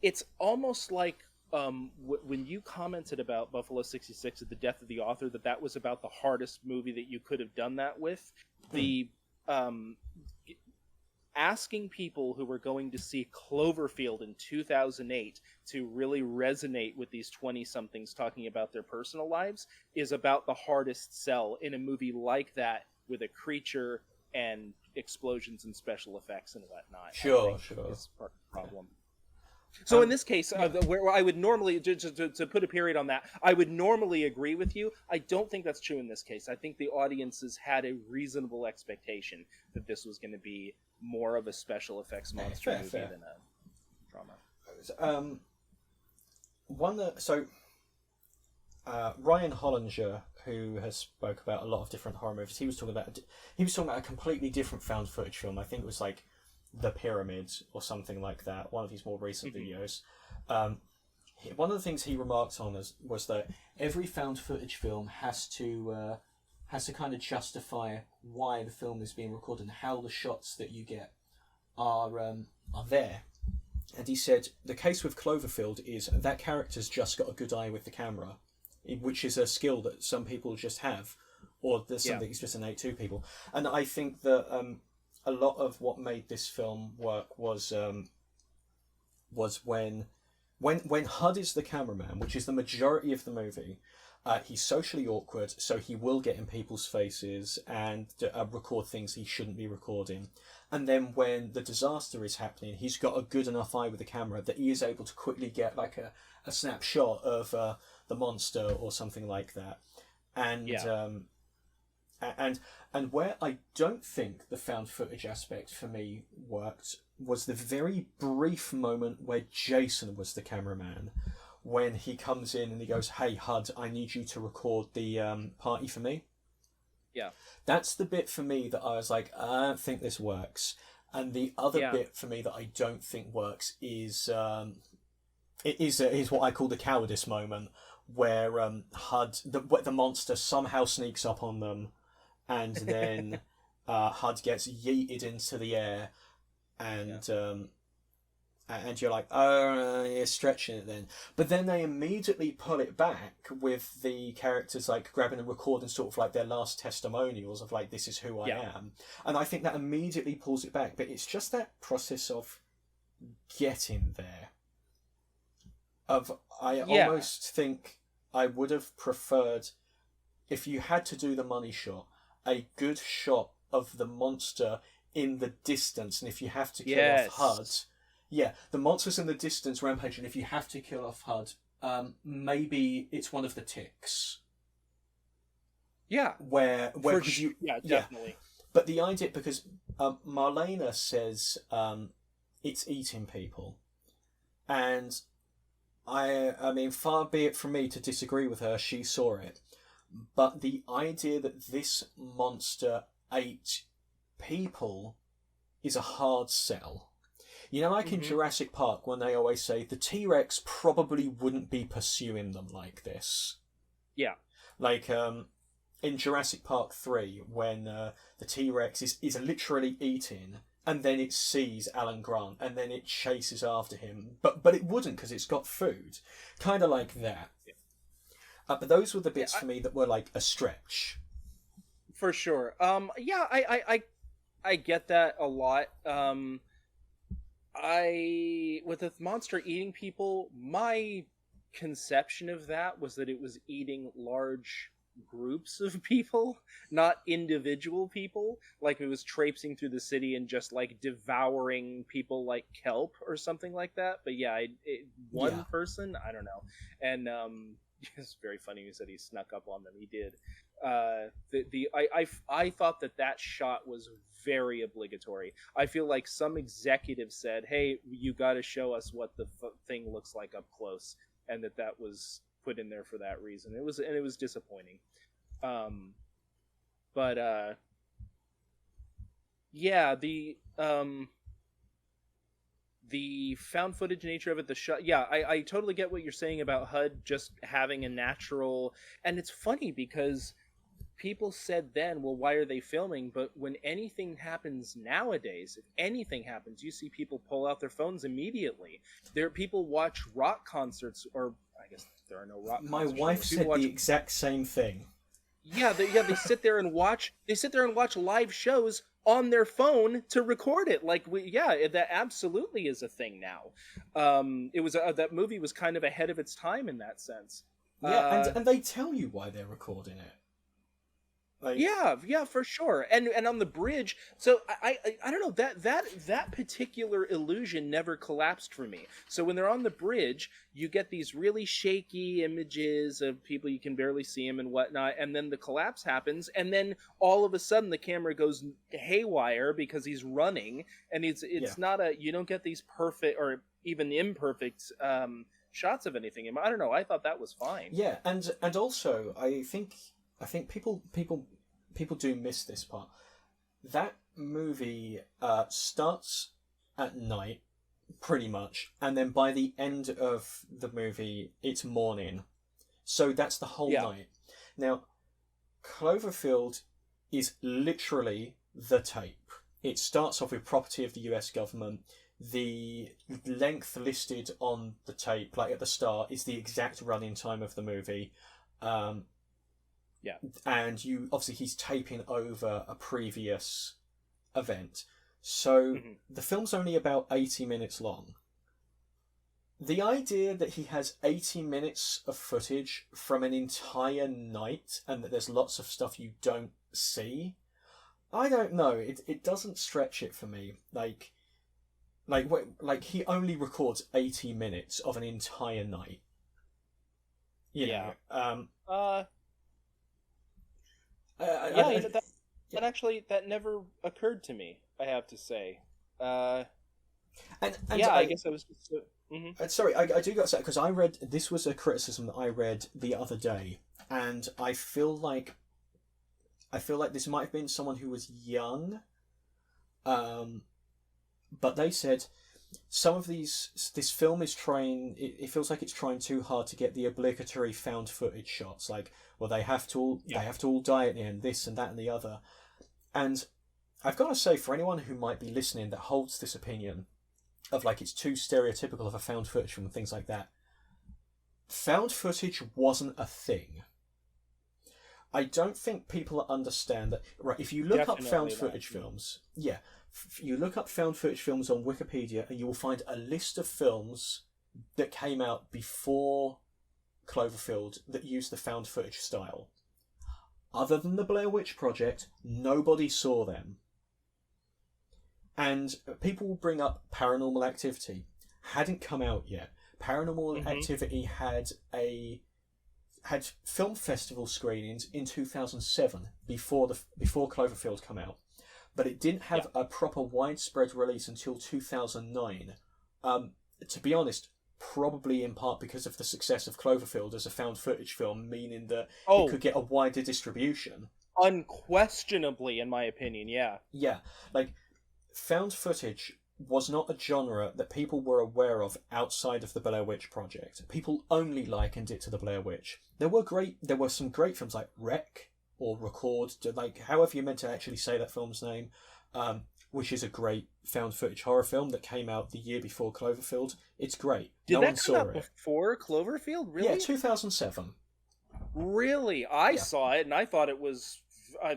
[SPEAKER 2] it's almost like when you commented about Buffalo 66 at the death of the author, that was about the hardest movie that you could have done that with. The asking people who were going to see Cloverfield in 2008 to really resonate with these 20-somethings talking about their personal lives is about the hardest sell in a movie like that, with a creature and explosions and special effects and whatnot.
[SPEAKER 1] Sure.
[SPEAKER 2] Is part of the problem. So in this case, where I would normally, to put a period on that, I would normally agree with you. I don't think that's true in this case. I think the audiences had a reasonable expectation that this was going to be more of a special effects monster movie than a drama.
[SPEAKER 1] Ryan Hollinger, who has spoke about a lot of different horror movies, he was talking about a completely different found footage film. I think it was like The Pyramid or something like that, one of his more recent videos. One of the things he remarked on was that every found footage film has to kind of justify why the film is being recorded and how the shots that you get are there. And he said the case with Cloverfield is that character's just got a good eye with the camera, which is a skill that some people just have, or there's something that's just innate to people. And I think that a lot of what made this film work was when Hud is the cameraman, which is the majority of the movie. He's socially awkward, so he will get in people's faces and record things he shouldn't be recording. And then when the disaster is happening, he's got a good enough eye with the camera that he is able to quickly get like a snapshot of the monster or something like that. And and where I don't think the found footage aspect for me worked was the very brief moment where Jason was the cameraman, when he comes in and he goes, "Hey Hud, I need you to record the party for me."
[SPEAKER 2] Yeah.
[SPEAKER 1] That's the bit for me that I was like, I don't think this works. And the other bit for me that I don't think works is what I call the cowardice moment, where Hud, the monster somehow sneaks up on them, and then Hud gets yeeted into the air, and you're like, oh, you're stretching it then. But then they immediately pull it back with the characters like grabbing and recording sort of like their last testimonials of like, this is who I am. And I think that immediately pulls it back. But it's just that process of getting there. Almost think I would have preferred, if you had to do the money shot, a good shot of the monster in the distance. And if you have to kill off Hud... Yeah, the monster's in the distance rampaging. If you have to kill off Hud, maybe it's one of the ticks.
[SPEAKER 2] Yeah.
[SPEAKER 1] Definitely.
[SPEAKER 2] Yeah.
[SPEAKER 1] But the idea, because Marlena says it's eating people. And I mean, far be it from me to disagree with her, she saw it. But the idea that this monster ate people is a hard sell. You know, like in Jurassic Park, when they always say the T-Rex probably wouldn't be pursuing them like this.
[SPEAKER 2] Yeah.
[SPEAKER 1] Like, in Jurassic Park 3 when the T-Rex is literally eating, and then it sees Alan Grant, and then it chases after him. But it wouldn't, because it's got food. Kind of like that.
[SPEAKER 2] Yeah.
[SPEAKER 1] But those were the bits for me that were like a stretch.
[SPEAKER 2] For sure. Yeah, I get that a lot. With the monster eating people, my conception of that was that it was eating large groups of people, not individual people. Like it was traipsing through the city and just like devouring people like kelp or something like that. But yeah, one person, I don't know. And it's very funny you said he snuck up on them. He did. I thought that shot was very obligatory. I feel like some executive said, "Hey, you got to show us what the thing looks like up close," and that was put in there for that reason. It was disappointing. Yeah, the found footage nature of it, the shot. Yeah, I totally get what you're saying about HUD just having a natural. And it's funny because people said then, well, why are they filming? But when anything happens nowadays, if anything happens, you see people pull out their phones immediately. People watch rock concerts, or I guess there are no rock concerts.
[SPEAKER 1] My wife said the exact same thing.
[SPEAKER 2] Yeah, they sit there and watch. They sit there and watch live shows on their phone to record it. Like that absolutely is a thing now. It was that movie was kind of ahead of its time in that sense.
[SPEAKER 1] Yeah, and they tell you why they're recording it. Like...
[SPEAKER 2] Yeah, for sure. And on the bridge, so I don't know, that particular illusion never collapsed for me. So when they're on the bridge, you get these really shaky images of people, you can barely see them and whatnot, and then the collapse happens, and then all of a sudden the camera goes haywire because he's running, and it's not you don't get these perfect or even imperfect shots of anything. I don't know. I thought that was fine.
[SPEAKER 1] Yeah, and also I think people do miss this part. That movie starts at night, pretty much, and then by the end of the movie, it's morning. So that's the whole night. Now, Cloverfield is literally the tape. It starts off with property of the US government. The length listed on the tape, like at the start, is the exact running time of the movie.
[SPEAKER 2] Yeah. And
[SPEAKER 1] he's taping over a previous event. So the film's only about 80 minutes long. The idea that he has 80 minutes of footage from an entire night and that there's lots of stuff you don't see, I don't know. It doesn't stretch it for me. Like he only records 80 minutes of an entire night. You know?
[SPEAKER 2] That actually never occurred to me, I have to say. I guess I was just...
[SPEAKER 1] Sorry, I do got to say, because this was a criticism that I read the other day, and I feel like this might have been someone who was young, but they said some of this film is trying, it feels like it's trying too hard to get the obligatory found footage shots, like, well, they have to all die at the end, this and that and the other. And I've got to say, for anyone who might be listening that holds this opinion of like it's too stereotypical of a found footage film and things like that, found footage wasn't a thing. I don't think people understand that. Right, if you look up found footage films, you look up found footage films on Wikipedia and you will find a list of films that came out before Cloverfield that use the found footage style. Other than the Blair Witch Project, nobody saw them. And people will bring up Paranormal Activity. Hadn't come out yet. Paranormal Activity had film festival screenings in 2007 before Cloverfield came out. But it didn't have a proper widespread release until 2009. To be honest, probably in part because of the success of Cloverfield as a found footage film, meaning that it could get a wider distribution.
[SPEAKER 2] Unquestionably, in my opinion, yeah.
[SPEAKER 1] Yeah, like, found footage was not a genre that people were aware of outside of the Blair Witch Project. People only likened it to the Blair Witch. There were some great films like Wreck or record, like however you're meant to actually say that film's name, which is a great found footage horror film that came out the year before Cloverfield. It's great.
[SPEAKER 2] Did
[SPEAKER 1] no
[SPEAKER 2] that
[SPEAKER 1] one
[SPEAKER 2] come
[SPEAKER 1] saw
[SPEAKER 2] out
[SPEAKER 1] it.
[SPEAKER 2] before Cloverfield? Really?
[SPEAKER 1] Yeah, 2007.
[SPEAKER 2] Really? I saw it and I thought it was I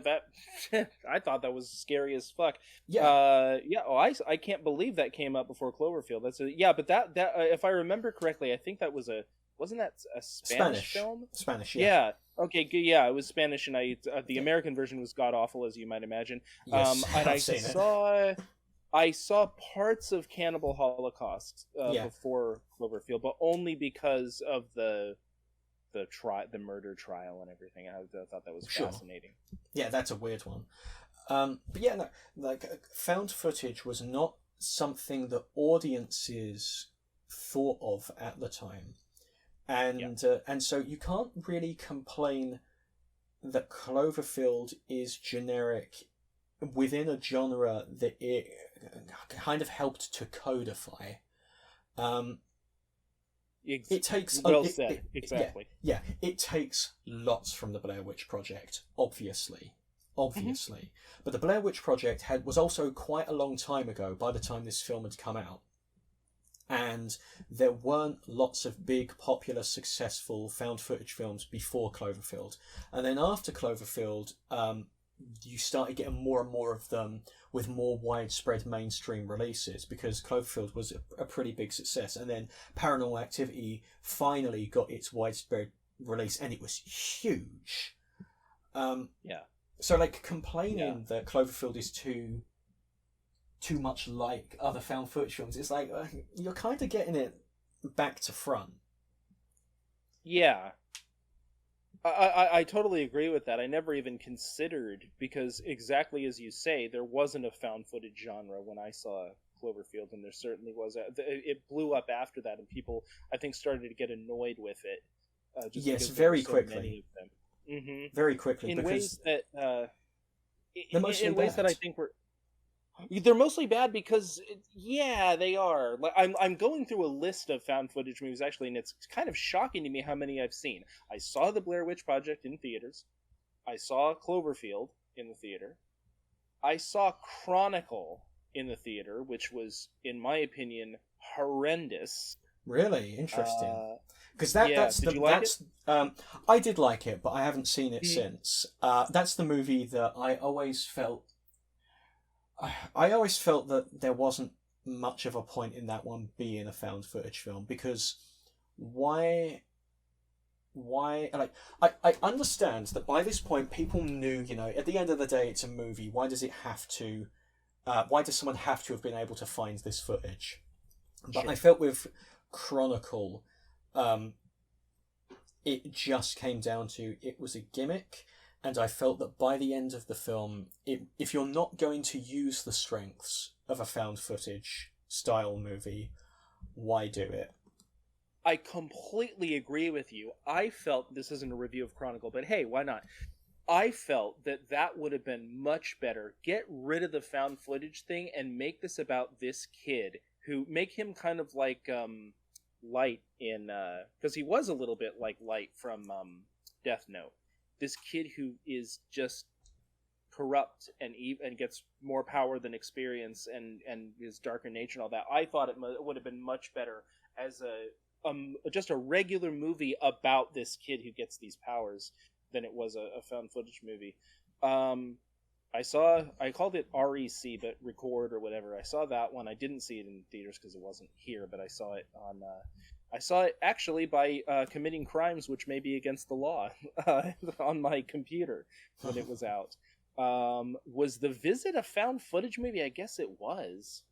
[SPEAKER 2] thought that was scary as fuck.
[SPEAKER 1] Yeah.
[SPEAKER 2] I can't believe that came out before Cloverfield. But that if I remember correctly, I think that was wasn't that a Spanish film?
[SPEAKER 1] Spanish,
[SPEAKER 2] yeah.
[SPEAKER 1] yeah.
[SPEAKER 2] Okay, good. Yeah, it was Spanish, and the American version was god awful, as you might imagine.
[SPEAKER 1] Yes,
[SPEAKER 2] and
[SPEAKER 1] I've seen it.
[SPEAKER 2] I saw parts of Cannibal Holocaust before Cloverfield, but only because of the murder trial and everything. I thought that was fascinating.
[SPEAKER 1] Yeah, that's a weird one. But yeah, no, like found footage was not something that audiences thought of at the time. And so you can't really complain that Cloverfield is generic within a genre that it kind of helped to codify. It takes
[SPEAKER 2] exactly.
[SPEAKER 1] Yeah, it takes lots from the Blair Witch Project, obviously. Mm-hmm. But the Blair Witch Project was also quite a long time ago by the time this film had come out. And there weren't lots of big, popular, successful found footage films before Cloverfield. And then after Cloverfield, you started getting more and more of them with more widespread mainstream releases because Cloverfield was a pretty big success. And then Paranormal Activity finally got its widespread release and it was huge. So like complaining that Cloverfield is too much like other found footage films, it's like you're kind of getting it back to front.
[SPEAKER 2] Yeah. I totally agree with that. I never even considered, because exactly as you say, there wasn't a found footage genre when I saw Cloverfield, and there certainly was. It blew up after that, and people, I think, started to get annoyed with it.
[SPEAKER 1] Yes, very quickly.
[SPEAKER 2] Many of them. Mm-hmm.
[SPEAKER 1] Very quickly,
[SPEAKER 2] in
[SPEAKER 1] because
[SPEAKER 2] ways that
[SPEAKER 1] ways
[SPEAKER 2] that I think they're mostly bad because they are. Like I'm going through a list of found footage movies actually, and it's kind of shocking to me how many I've seen. I saw the Blair Witch Project in theaters. I saw Cloverfield in the theater. I saw Chronicle in the theater, which was, in my opinion, horrendous.
[SPEAKER 1] Really interesting. Because I did like it, but I haven't seen it since. That's the movie that I always felt that there wasn't much of a point in that one being a found footage film, because why like I understand that by this point people knew, at the end of the day it's a movie. Why does someone have to have been able to find this footage? But sure. I felt with Chronicle, it just came down to it was a gimmick. And I felt that by the end of the film, if you're not going to use the strengths of a found footage style movie, why do it?
[SPEAKER 2] I completely agree with you. I felt, this isn't a review of Chronicle, but hey, why not? I felt that would have been much better. Get rid of the found footage thing and make this about this kid, make him kind of like Light in, because he was a little bit like Light from Death Note. This kid who is just corrupt and gets more power than experience and is darker nature and all that. I thought it would have been much better as just a regular movie about this kid who gets these powers than it was a found footage movie. I called it REC, but Record or whatever. I saw that one. I didn't see it in theaters because it wasn't here, but I saw it on. I saw it actually by committing crimes which may be against the law on my computer when it was out. Was The Visit a found footage movie? I guess it was.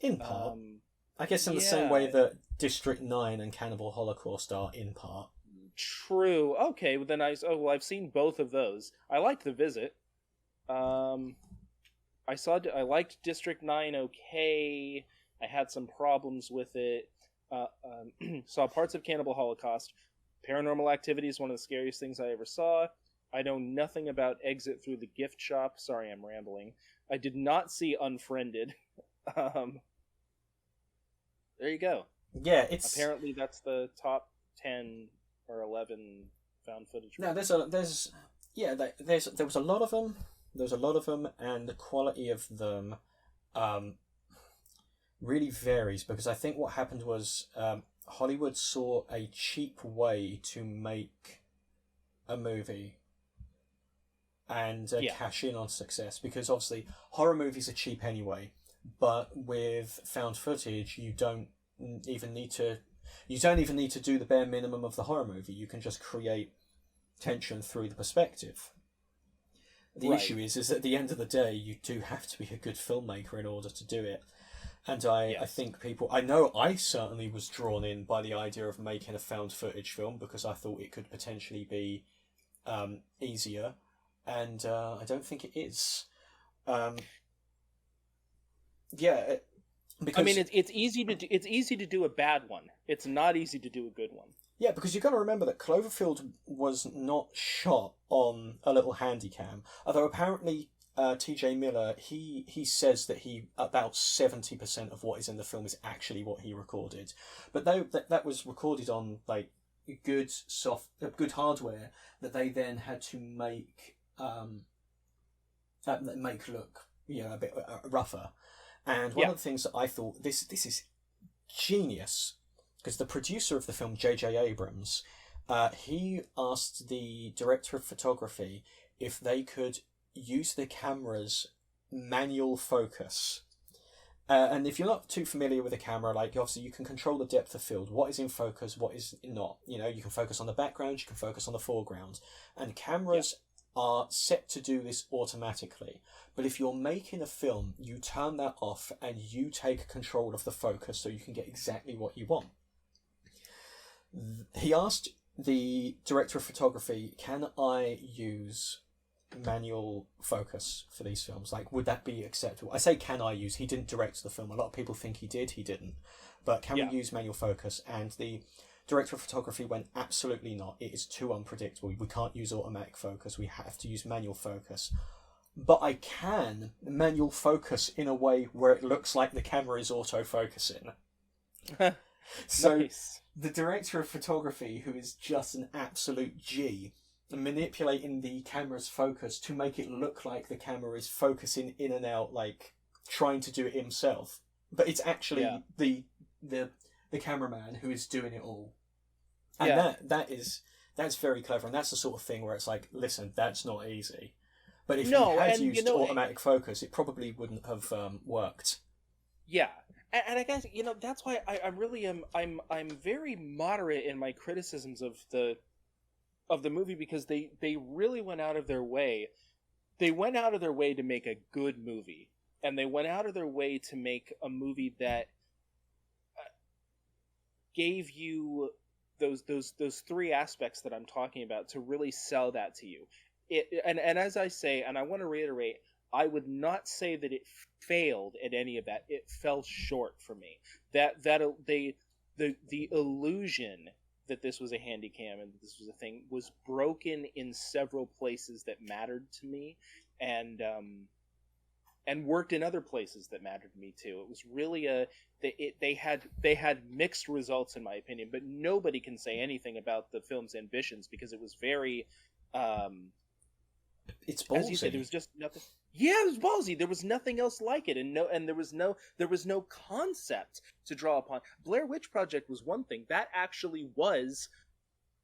[SPEAKER 1] In part. I guess in the same way that District 9 and Cannibal Holocaust are in part.
[SPEAKER 2] True. Okay, well then I've seen both of those. I liked The Visit. I liked District 9 okay. I had some problems with it. Saw parts of Cannibal Holocaust. Paranormal Activity is one of the scariest things I ever saw. I know nothing about Exit Through the Gift Shop. Sorry, I'm rambling. I did not see Unfriended. There you go.
[SPEAKER 1] Yeah, it's
[SPEAKER 2] apparently that's the top 10 or 11 found footage.
[SPEAKER 1] No, there's yeah, there was a lot of them. There was a lot of them, and the quality of them really varies, because I think what happened was Hollywood saw a cheap way to make a movie and cash in on success, because obviously horror movies are cheap anyway, but with found footage you don't even need to do the bare minimum of the horror movie. You can just create tension through the perspective. The issue is at the end of the day you do have to be a good filmmaker in order to do it. And I think people... I know I certainly was drawn in by the idea of making a found footage film, because I thought it could potentially be easier, and I don't think it is. Because...
[SPEAKER 2] I mean, it's easy to do a bad one. It's not easy to do a good one.
[SPEAKER 1] Yeah, because you've got to remember that Cloverfield was not shot on a little handy cam, although apparently... T.J. Miller, he says that about 70% of what is in the film is actually what he recorded, but that was recorded on like good hardware that they then had to make look a bit rougher. And one of the things that I thought, this is genius, because the producer of the film, J.J. Abrams, he asked the director of photography if they could use the camera's manual focus. And if you're not too familiar with a camera, like obviously you can control the depth of field, what is in focus, what is not. You can focus on the background, you can focus on the foreground. And cameras are set to do this automatically. But if you're making a film, you turn that off and you take control of the focus so you can get exactly what you want. He asked the director of photography, can I use manual focus for these films? Like, would that be acceptable? I say can I use, he didn't direct the film. A lot of people think he didn't. But can we use manual focus? And the director of photography went, absolutely not. It is too unpredictable. We can't use automatic focus. We have to use manual focus. But I can manual focus in a way where it looks like the camera is auto-focusing. So nice. The director of photography, who is just an absolute G, manipulating the camera's focus to make it look like the camera is focusing in and out, like trying to do it himself, but it's actually the cameraman who is doing it all. And that's very clever, and that's the sort of thing where it's like, listen, that's not easy. But if you had used automatic focus, it probably wouldn't have worked.
[SPEAKER 2] Yeah. And I guess, that's why I really am I'm very moderate in my criticisms of the movie, because they really went out of their way. They went out of their way to make a good movie, and they went out of their way to make a movie that gave you those three aspects that I'm talking about, to really sell that to you. And as I say, and I want to reiterate, I would not say that it failed at any of that. It fell short for me. The illusion that this was a handy cam and that this was a thing was broken in several places that mattered to me, and worked in other places that mattered to me too. It was really they had mixed results, in my opinion, but nobody can say anything about the film's ambitions, because it was very
[SPEAKER 1] it's ballsy.
[SPEAKER 2] As you said, there was just nothing. Yeah, it was ballsy. There was nothing else like it, and there was no concept to draw upon. Blair Witch Project was one thing. That actually was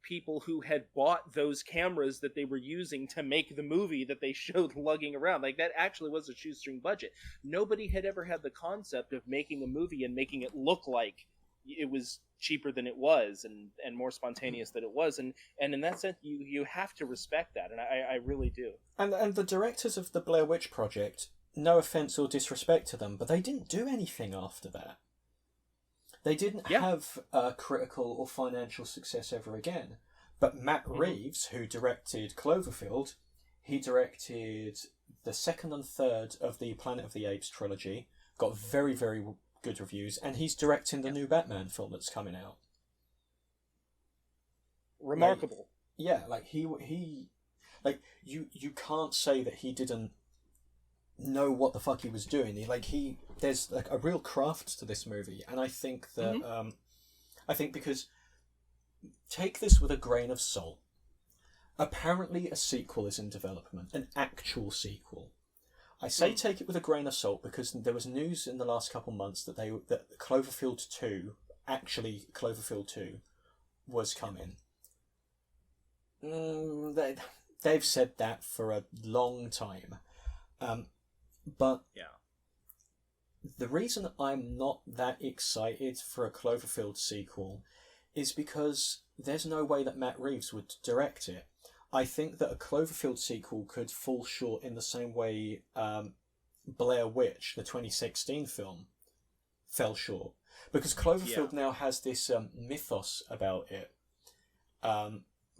[SPEAKER 2] people who had bought those cameras that they were using to make the movie that they showed lugging around. Like, that actually was a shoestring budget. Nobody had ever had the concept of making a movie and making it look like it was cheaper than it was, and more spontaneous than it was, and in that sense you have to respect that, and I really do.
[SPEAKER 1] And the directors of the Blair Witch Project, no offense or disrespect to them, but they didn't do anything after that. They didn't have critical or financial success ever again. But Matt Reeves, who directed Cloverfield, he directed the second and third of the Planet of the Apes trilogy, got very, very good reviews, and he's directing the new Batman film that's coming out.
[SPEAKER 2] Remarkable.
[SPEAKER 1] You can't say that he didn't know what the fuck he was doing. There's like a real craft to this movie, and I think that because take this with a grain of salt. Apparently a sequel is in development, an actual sequel. I say take it with a grain of salt because there was news in the last couple months that Cloverfield 2, actually Cloverfield 2, was coming. They've said that for a long time. But the reason I'm not that excited for a Cloverfield sequel is because there's no way that Matt Reeves would direct it. I think that a Cloverfield sequel could fall short in the same way Blair Witch, the 2016 film, fell short. Because Cloverfield now has this mythos about it,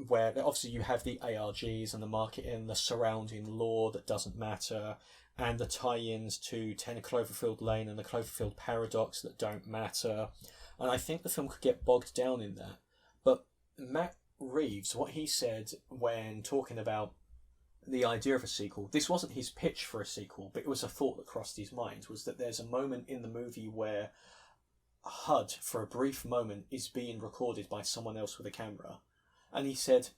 [SPEAKER 1] where obviously you have the ARGs and the marketing, the surrounding lore that doesn't matter, and the tie-ins to 10 Cloverfield Lane and the Cloverfield Paradox that don't matter. And I think the film could get bogged down in that. But Matt Reeves, what he said when talking about the idea of a sequel, this wasn't his pitch for a sequel, but it was a thought that crossed his mind, was that there's a moment in the movie where HUD, for a brief moment, is being recorded by someone else with a camera. And he said,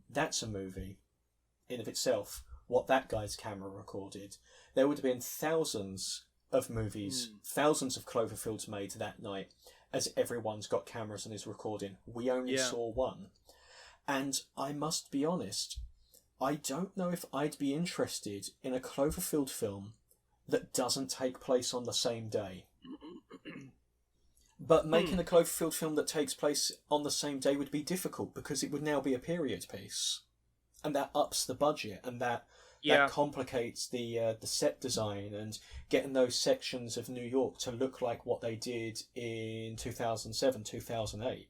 [SPEAKER 1] that's a movie in of itself, what that guy's camera recorded. There would have been thousands of movies, thousands of Cloverfields made that night, as everyone's got cameras and is recording. We only saw one. And I must be honest, I don't know if I'd be interested in a Cloverfield film that doesn't take place on the same day. But making a Cloverfield film that takes place on the same day would be difficult because it would now be a period piece. And that ups the budget, and that complicates the set design and getting those sections of New York to look like what they did in 2007, 2008.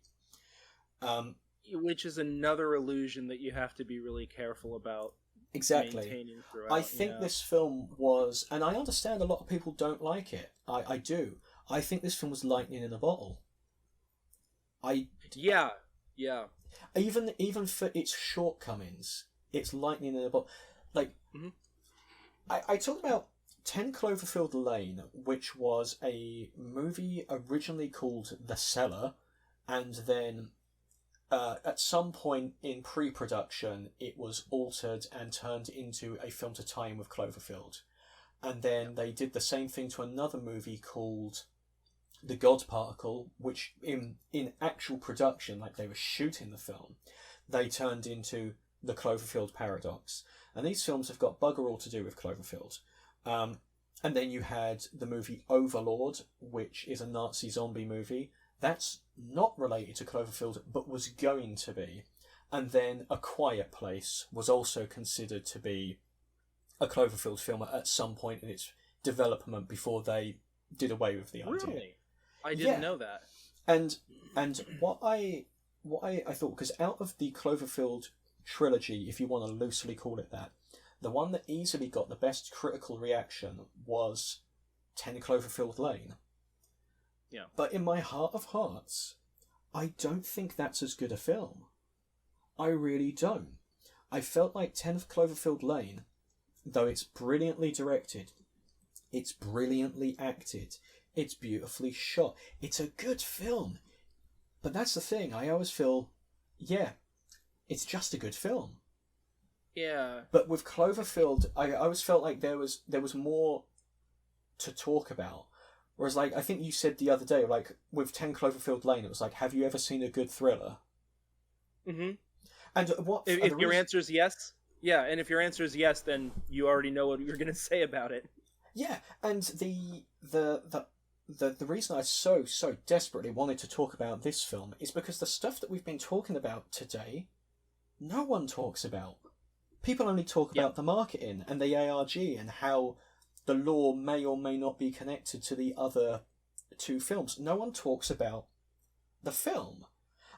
[SPEAKER 2] Which is another illusion that you have to be really careful about.
[SPEAKER 1] Exactly.
[SPEAKER 2] Maintaining throughout.
[SPEAKER 1] I think this film was, and I understand a lot of people don't like it. I do. I think this film was lightning in a bottle. Even for its shortcomings, it's lightning in a bottle. Like, I talked about 10 Cloverfield Lane, which was a movie originally called The Cellar, and then at some point in pre-production, it was altered and turned into a film to tie in with Cloverfield. And then they did the same thing to another movie called The God Particle, which in actual production, like they were shooting the film, they turned into the Cloverfield Paradox. And these films have got bugger all to do with Cloverfield. And then you had the movie Overlord, which is a Nazi zombie movie. That's not related to Cloverfield, but was going to be. And then A Quiet Place was also considered to be a Cloverfield film at some point in its development before they did away with the idea.
[SPEAKER 2] Really? I didn't know that.
[SPEAKER 1] And what I thought, because out of the Cloverfield trilogy, if you want to loosely call it that, the one that easily got the best critical reaction was 10 Cloverfield Lane.
[SPEAKER 2] Yeah.
[SPEAKER 1] But in my heart of hearts, I don't think that's as good a film. I really don't. I felt like 10 Cloverfield Lane, though it's brilliantly directed, it's brilliantly acted, it's beautifully shot, it's a good film. But that's the thing, I always feel, it's just a good film.
[SPEAKER 2] Yeah.
[SPEAKER 1] But with Cloverfield, I always felt like there was more to talk about. Whereas, like, I think you said the other day, like, with 10 Cloverfield Lane, it was like, have you ever seen a good thriller?
[SPEAKER 2] Mm-hmm.
[SPEAKER 1] And what...
[SPEAKER 2] If your answer is yes, and if your answer is yes, then you already know what you're going to say about it.
[SPEAKER 1] Yeah, and the reason I so desperately wanted to talk about this film is because the stuff that we've been talking about today, no one talks about. People only talk about the marketing and the ARG and how the lore may or may not be connected to the other two films. No one talks about the film.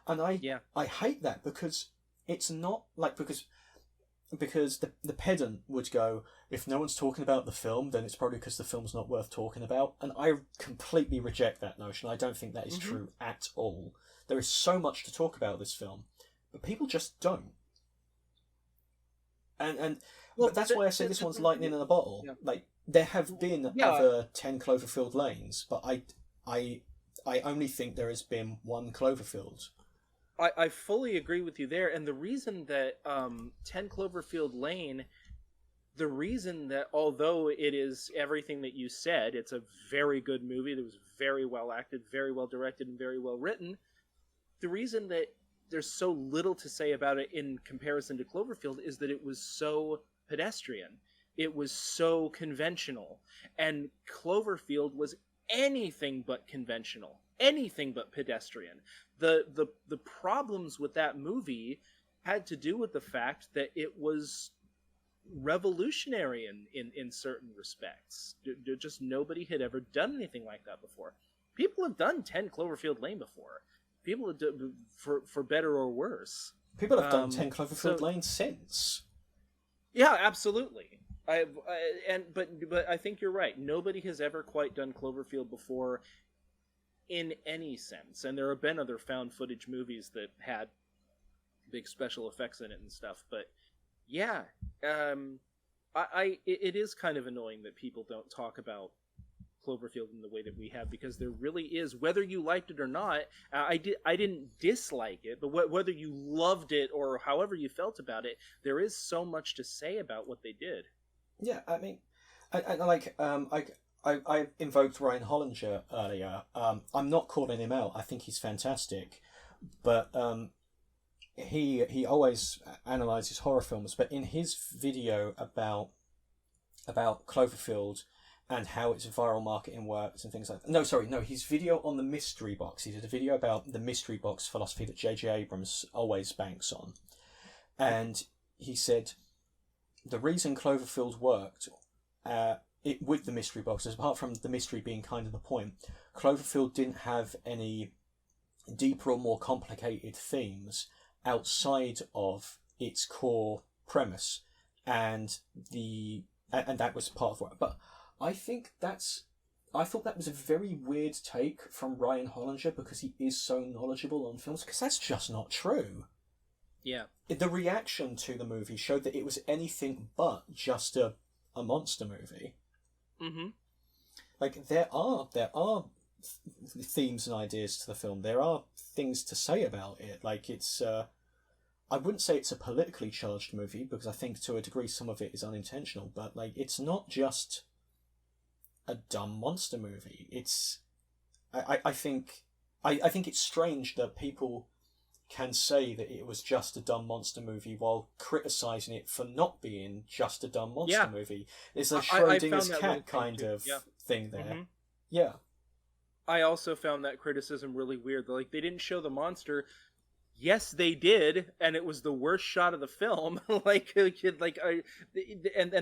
[SPEAKER 1] And I hate that because it's not like, because the pedant would go, if no one's talking about the film, then it's probably because the film's not worth talking about. And I completely reject that notion. I don't think that is true at all. There is so much to talk about this film, but people just don't. And well, that's why I say this one's lightning in a bottle. Yeah. Like, there have been other 10 Cloverfield Lanes, but I only think there has been one Cloverfield.
[SPEAKER 2] I fully agree with you there, and the reason that 10 Cloverfield Lane, the reason that although it is everything that you said, it's a very good movie that was very well acted, very well directed, and very well written, the reason that there's so little to say about it in comparison to Cloverfield is that it was so pedestrian. It was so conventional. And Cloverfield was anything but conventional, anything but pedestrian. The problems with that movie had to do with the fact that it was revolutionary in certain respects. Just nobody had ever done anything like that before. People have done 10 Cloverfield Lane before. People have done, for better or worse.
[SPEAKER 1] People have done 10 Cloverfield Lane since.
[SPEAKER 2] Yeah, absolutely. But I think you're right. Nobody has ever quite done Cloverfield before in any sense. And there have been other found footage movies that had big special effects in it and stuff. But yeah, it is kind of annoying that people don't talk about Cloverfield in the way that we have, because there really is, whether you liked it or not, I didn't dislike it, but whether you loved it or however you felt about it, there is so much to say about what they did.
[SPEAKER 1] Yeah, I mean, I invoked Ryan Hollinger earlier. I'm not calling him out. I think he's fantastic, but he always analyzes horror films. But in his video about Cloverfield and how its viral marketing works and things like that. His video on the mystery box. He did a video about the mystery box philosophy that J.J. Abrams always banks on. And he said the reason Cloverfield worked with the mystery box is, apart from the mystery being kind of the point, Cloverfield didn't have any deeper or more complicated themes outside of its core premise. And that was part of what... But I thought that was a very weird take from Ryan Hollinger, because he is so knowledgeable on films, because that's just not true.
[SPEAKER 2] Yeah.
[SPEAKER 1] The reaction to the movie showed that it was anything but just a monster movie.
[SPEAKER 2] Mm-hmm.
[SPEAKER 1] Like, there are themes and ideas to the film. There are things to say about it. Like, it's... I wouldn't say it's a politically charged movie, because I think to a degree some of it is unintentional, but like, it's not just a dumb monster movie. It's... I think it's strange that people can say that it was just a dumb monster movie while criticising it for not being just a dumb monster movie. It's a Schrodinger's cat really kind of thing there. Mm-hmm. Yeah.
[SPEAKER 2] I also found that criticism really weird. Like, they didn't show the monster. Yes, they did, and it was the worst shot of the film. And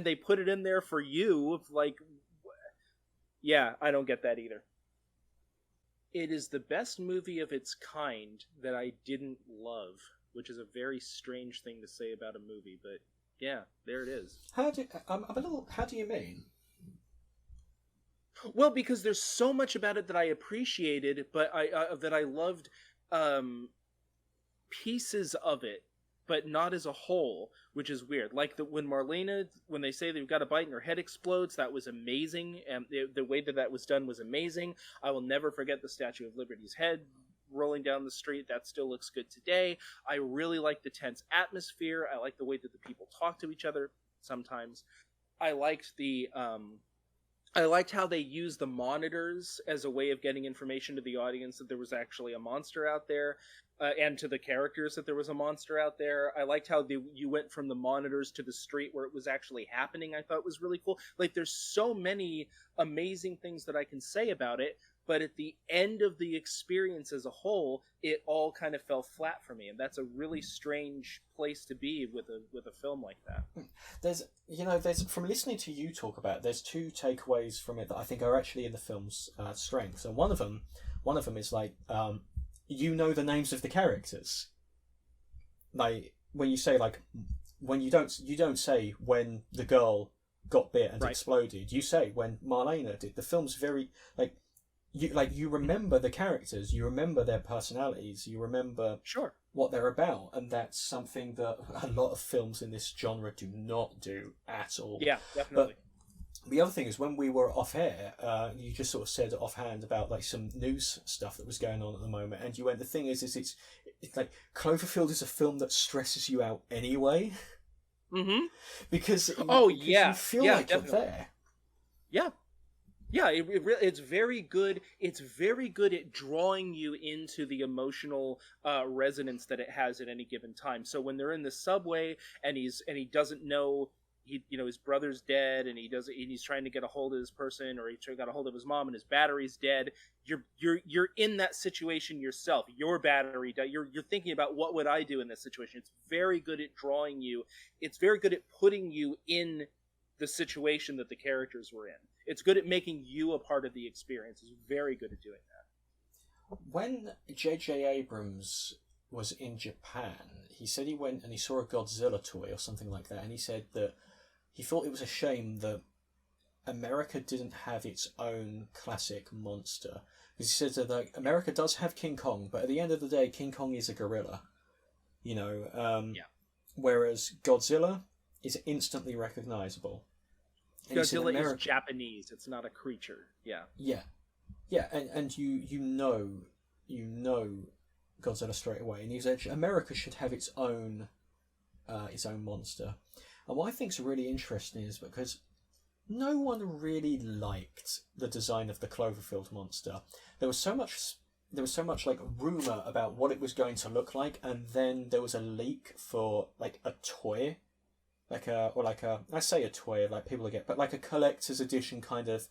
[SPEAKER 2] they put it in there for you. Like, yeah, I don't get that either. It is the best movie of its kind that I didn't love, which is a very strange thing to say about a movie, but yeah, there it is.
[SPEAKER 1] How do you mean?
[SPEAKER 2] Well, because there's so much about it that I appreciated, but that I loved pieces of it, but not as a whole, which is weird. Like when Marlena, when they say they've got a bite and her head explodes, that was amazing, and the way that was done was amazing. I will never forget the Statue of Liberty's head rolling down the street. That still looks good today. I really like the tense atmosphere. I like the way that the people talk to each other sometimes. I liked how they used the monitors as a way of getting information to the audience that there was actually a monster out there, and to the characters that there was a monster out there. I liked how you went from the monitors to the street where it was actually happening. I thought was really cool. Like, there's so many amazing things that I can say about it, but at the end of the experience as a whole, it all kind of fell flat for me, and that's a really strange place to be with a film like that.
[SPEAKER 1] There's from listening to you talk about it, there's two takeaways from it that I think are actually in the film's strengths, and one of them is like, you know the names of the characters. Like, when you say, like, when you don't say when the girl got bit and exploded. You say when Marlena did. The film's very you remember the characters, you remember their personalities, you remember what they're about, and that's something that a lot of films in this genre do not do at all.
[SPEAKER 2] Yeah, definitely.
[SPEAKER 1] But the other thing is, when we were off air, you just sort of said offhand about like some news stuff that was going on at the moment, and you went, the thing is it's like Cloverfield is a film that stresses you out anyway.
[SPEAKER 2] Mm-hmm.
[SPEAKER 1] Because
[SPEAKER 2] you
[SPEAKER 1] feel like
[SPEAKER 2] definitely.
[SPEAKER 1] you're there.
[SPEAKER 2] Yeah. Yeah, it's very good. It's very good at drawing you into the emotional resonance that it has at any given time. So when they're in the subway and he doesn't know his brother's dead, and he's trying to get a hold of this person, or he got a hold of his mom and his battery's dead. You're in that situation yourself. Your battery died. You're thinking about, what would I do in this situation? It's very good at drawing you. It's very good at putting you in the situation that the characters were in. It's good at making you a part of the experience. It's very good at doing that.
[SPEAKER 1] When J.J. Abrams was in Japan, he said he went and he saw a Godzilla toy or something like that, and he said that he thought it was a shame that America didn't have its own classic monster. Because he said that America does have King Kong, but at the end of the day, King Kong is a gorilla. Whereas Godzilla is instantly recognizable.
[SPEAKER 2] And Godzilla is Japanese. It's not a creature. Yeah.
[SPEAKER 1] Yeah, and you know Godzilla straight away, and he said America should have its own monster. And what I think is really interesting is because no one really liked the design of the Cloverfield monster. There was so much like rumor about what it was going to look like, and then there was a leak for like a toy. I say a toy, like people get, but like a collector's edition kind of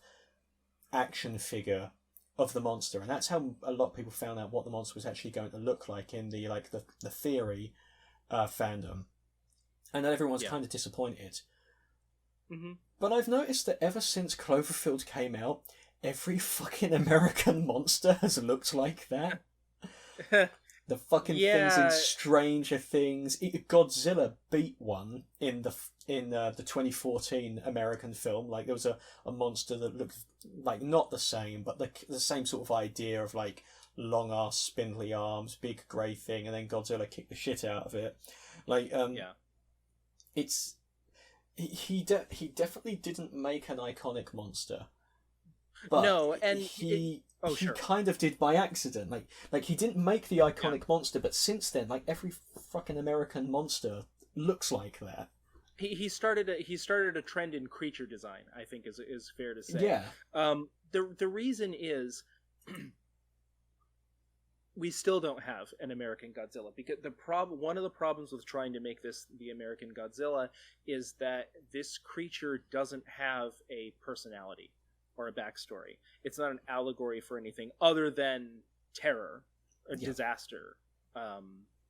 [SPEAKER 1] action figure of the monster, and that's how a lot of people found out what the monster was actually going to look like in the theory fandom, and then everyone's kind of disappointed.
[SPEAKER 2] Mm-hmm.
[SPEAKER 1] But I've noticed that ever since Cloverfield came out, every fucking American monster has looked like that. The fucking things in Stranger Things. Godzilla beat one in the 2014 American film. Like there was a monster that looked like not the same, but the same sort of idea of like long ass spindly arms, big grey thing, and then Godzilla kicked the shit out of it. Like it's he definitely didn't make an iconic monster. But
[SPEAKER 2] no, and
[SPEAKER 1] he kind of did by accident. Like he didn't make the iconic monster, but since then, like every fucking American monster looks like that.
[SPEAKER 2] He started a trend in creature design, I think is fair to say.
[SPEAKER 1] Yeah.
[SPEAKER 2] The reason is we still don't have an American Godzilla, because one of the problems with trying to make this the American Godzilla is that this creature doesn't have a personality or a backstory. It's not an allegory for anything other than terror, a disaster,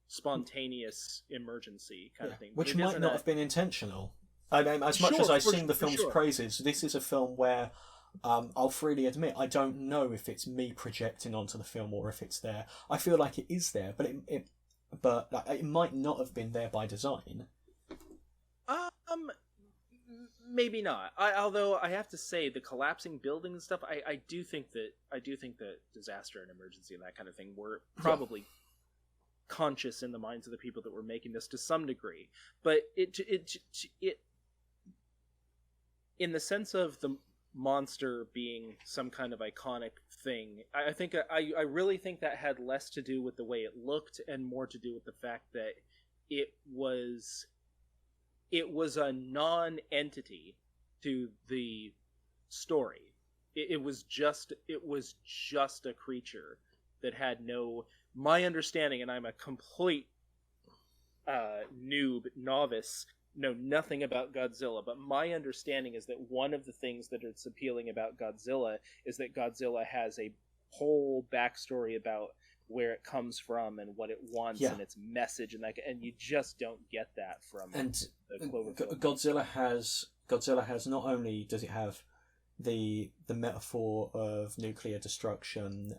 [SPEAKER 2] spontaneous emergency kind of thing.
[SPEAKER 1] Which might not have been intentional. I mean, as much as I sing the film's praises, this is a film where I'll freely admit I don't know if it's me projecting onto the film or if it's there. I feel like it is there, but it might not have been there by design.
[SPEAKER 2] Maybe not. Although I have to say, the collapsing buildings and stuff, I do think that disaster and emergency and that kind of thing were probably conscious in the minds of the people that were making this to some degree. But it in the sense of the monster being some kind of iconic thing, I really think that had less to do with the way it looked and more to do with the fact that it was a non-entity to the story. It was just a creature that had no. My understanding, and I'm a complete novice, know nothing about Godzilla, but my understanding is that one of the things that is appealing about Godzilla is that Godzilla has a whole backstory about where it comes from and what it wants and its message, and you just don't get that from the Cloverfield.
[SPEAKER 1] Godzilla has not only does it have the metaphor of nuclear destruction,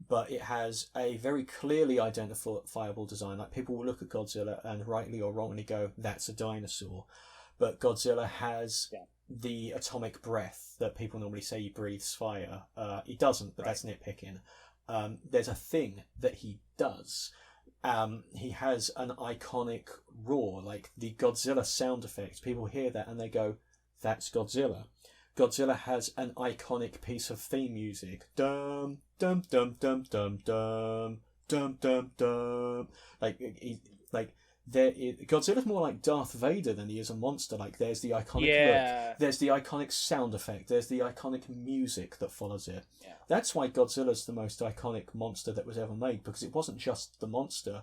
[SPEAKER 1] but it has a very clearly identifiable design. Like people will look at Godzilla and rightly or wrongly go, "That's a dinosaur," but Godzilla has the atomic breath that people normally say he breathes fire. He doesn't, but that's nitpicking. There's a thing that he does. He has an iconic roar, like the Godzilla sound effects. People hear that and they go, "That's Godzilla." Godzilla has an iconic piece of theme music. Dum dum dum dum dum dum dum dum dum. Godzilla's more like Darth Vader than he is a monster. Like, there's the iconic look, there's the iconic sound effect, there's the iconic music that follows it.
[SPEAKER 2] Yeah.
[SPEAKER 1] That's why Godzilla's the most iconic monster that was ever made, because it wasn't just the monster.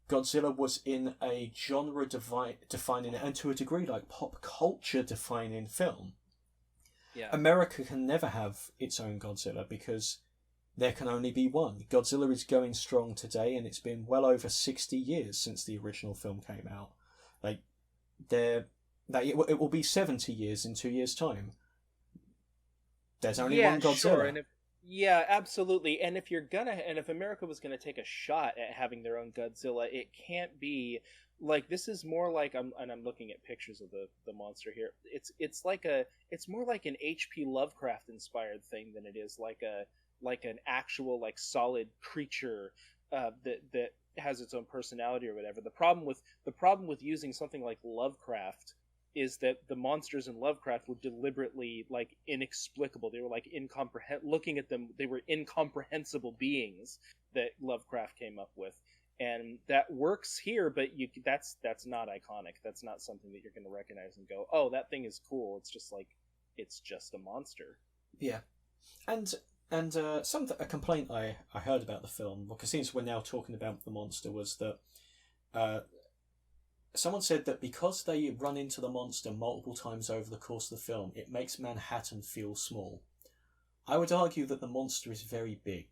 [SPEAKER 1] Godzilla was in a genre defining, and to a degree, like pop culture defining film.
[SPEAKER 2] Yeah.
[SPEAKER 1] America can never have its own Godzilla because there can only be one. Godzilla is going strong today, and it's been well over 60 years since the original film came out. It will be 70 years in 2 years' time. There's only one Godzilla.
[SPEAKER 2] Sure. And absolutely. And if America was gonna take a shot at having their own Godzilla, it can't be like, this is more like, I'm looking at pictures of the monster here. It's more like an H.P. Lovecraft inspired thing than it is like an actual like solid creature that has its own personality or whatever. The problem with using something like Lovecraft is that the monsters in Lovecraft were deliberately like inexplicable. They were like looking at them, they were incomprehensible beings that Lovecraft came up with. And that works here, but that's not iconic. That's not something that you're going to recognize and go, oh, that thing is cool. It's just like, it's just a monster.
[SPEAKER 1] Yeah. And a complaint I heard about the film, because since we're now talking about the monster, was that someone said that because they run into the monster multiple times over the course of the film, it makes Manhattan feel small. I would argue that the monster is very big.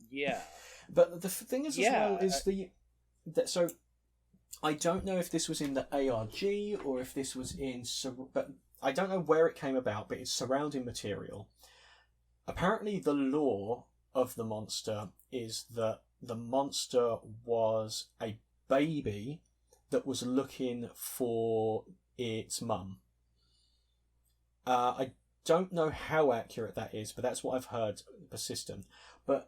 [SPEAKER 2] Yeah.
[SPEAKER 1] But the thing is, as well, is so I don't know if this was in the ARG or if this was in, but I don't know where it came about, but it's surrounding material. Apparently, the lore of the monster is that the monster was a baby that was looking for its mum. I don't know how accurate that is, but that's what I've heard persistent. But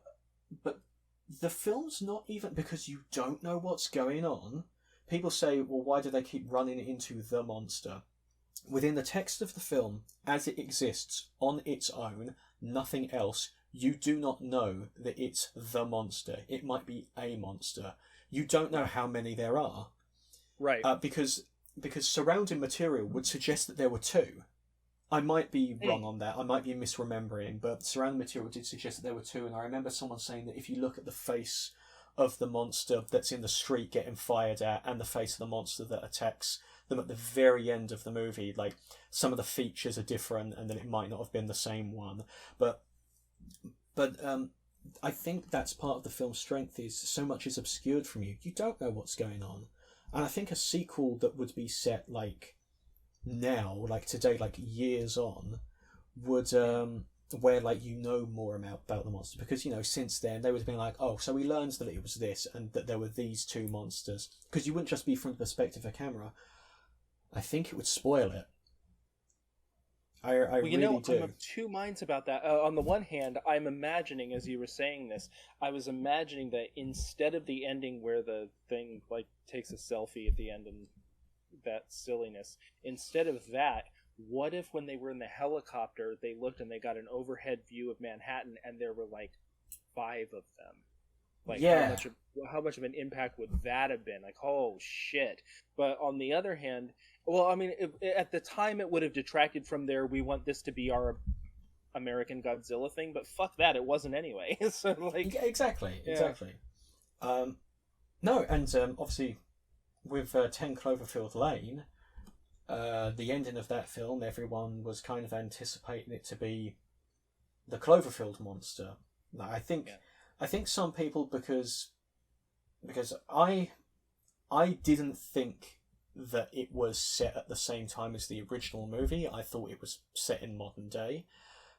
[SPEAKER 1] the film's not even, because you don't know what's going on. People say, well, why do they keep running into the monster? Within the text of the film, as it exists on its own, nothing else, you do not know that it's the monster. It might be a monster. You don't know how many there are.
[SPEAKER 2] Right.
[SPEAKER 1] Because surrounding material would suggest that there were two. I might be wrong on that. I might be misremembering, but surrounding material did suggest that there were two, and I remember someone saying that if you look at the face of the monster that's in the street getting fired at and the face of the monster that attacks them at the very end of the movie, like, some of the features are different and then it might not have been the same one. But I think that's part of the film's strength, is so much is obscured from you. You don't know what's going on. And I think a sequel that would be set like now, like today, like years on, would where like you know more about the monster, because since then they would have been like, oh, so we learned that it was this and that there were these two monsters, because you wouldn't just be from the perspective of camera. I think it would spoil it. I really do.
[SPEAKER 2] I'm of two minds about that. On the one hand, I'm imagining, as you were saying this, I was imagining that instead of the ending where the thing like takes a selfie at the end and that silliness, instead of that, what if when they were in the helicopter they looked and they got an overhead view of Manhattan and there were like 5 of them? Like,
[SPEAKER 1] yeah.
[SPEAKER 2] How much of an impact would that have been? Like, oh shit. But on the other hand, well, I mean, at the time it would have detracted from their, we want this to be our American Godzilla thing, but fuck that, it wasn't anyway. So like,
[SPEAKER 1] exactly. No, and obviously with 10 Cloverfield Lane, the ending of that film, everyone was kind of anticipating it to be the Cloverfield monster. Like, I think some people, because I didn't think that it was set at the same time as the original movie. I thought it was set in modern day,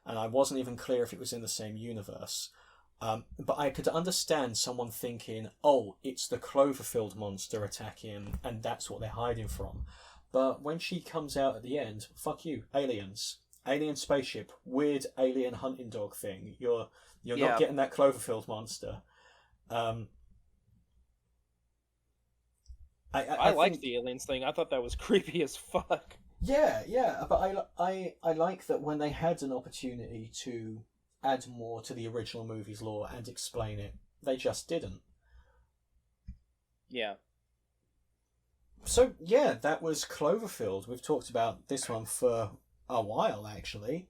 [SPEAKER 1] and I wasn't even clear if it was in the same universe. But I could understand someone thinking, oh, it's the Cloverfield monster attacking, and that's what they're hiding from. But when she comes out at the end, fuck you, aliens. Alien spaceship, weird alien hunting dog thing. You're not getting that Cloverfield monster.
[SPEAKER 2] I liked the aliens thing. I thought that was creepy as fuck.
[SPEAKER 1] Yeah, but I like that when they had an opportunity to add more to the original movie's lore and explain it. They just didn't.
[SPEAKER 2] Yeah.
[SPEAKER 1] So, yeah, that was Cloverfield. We've talked about this one for a while, actually.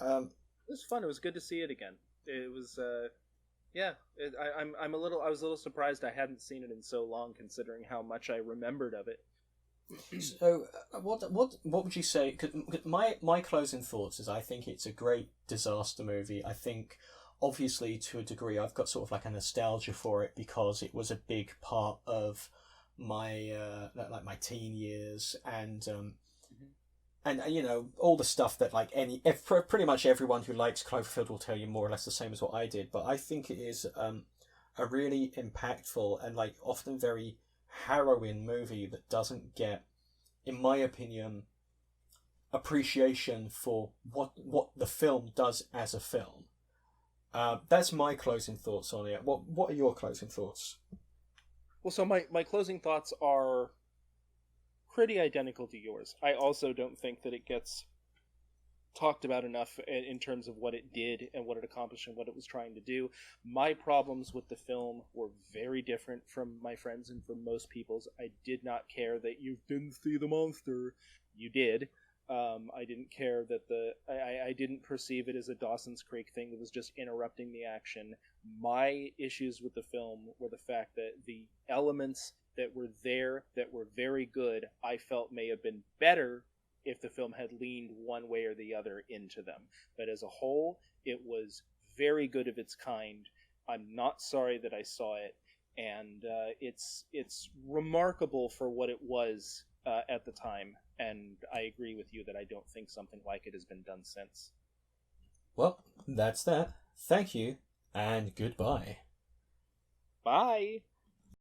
[SPEAKER 2] It was fun. It was good to see it again. It was, yeah. I was a little surprised I hadn't seen it in so long, considering how much I remembered of it.
[SPEAKER 1] So, what would you say? 'Cause my closing thoughts is I think it's a great disaster movie. I think, obviously, to a degree, I've got sort of like a nostalgia for it because it was a big part of my like my teen years, and you know, all the stuff that like pretty much everyone who likes Cloverfield will tell you more or less the same as what I did. But I think it is a really impactful and like often very harrowing movie that doesn't get, in my opinion, appreciation for what the film does as a film. That's my closing thoughts on it. What are your closing thoughts?
[SPEAKER 2] Well, so my closing thoughts are pretty identical to yours. I also don't think that it gets talked about enough in terms of what it did and what it accomplished and what it was trying to do. My problems with the film were very different from my friends and from most people's. I did not care that you didn't see the monster. You did. I didn't care that I didn't perceive it as a Dawson's Creek thing that was just interrupting the action. My issues with the film were the fact that the elements that were there that were very good, I felt may have been better if the film had leaned one way or the other into them. But as a whole, it was very good of its kind. I'm not sorry that I saw it, and it's remarkable for what it was at the time. And I agree with you that I don't think something like it has been done since.
[SPEAKER 1] Well, that's that. Thank you, and goodbye.
[SPEAKER 2] Bye!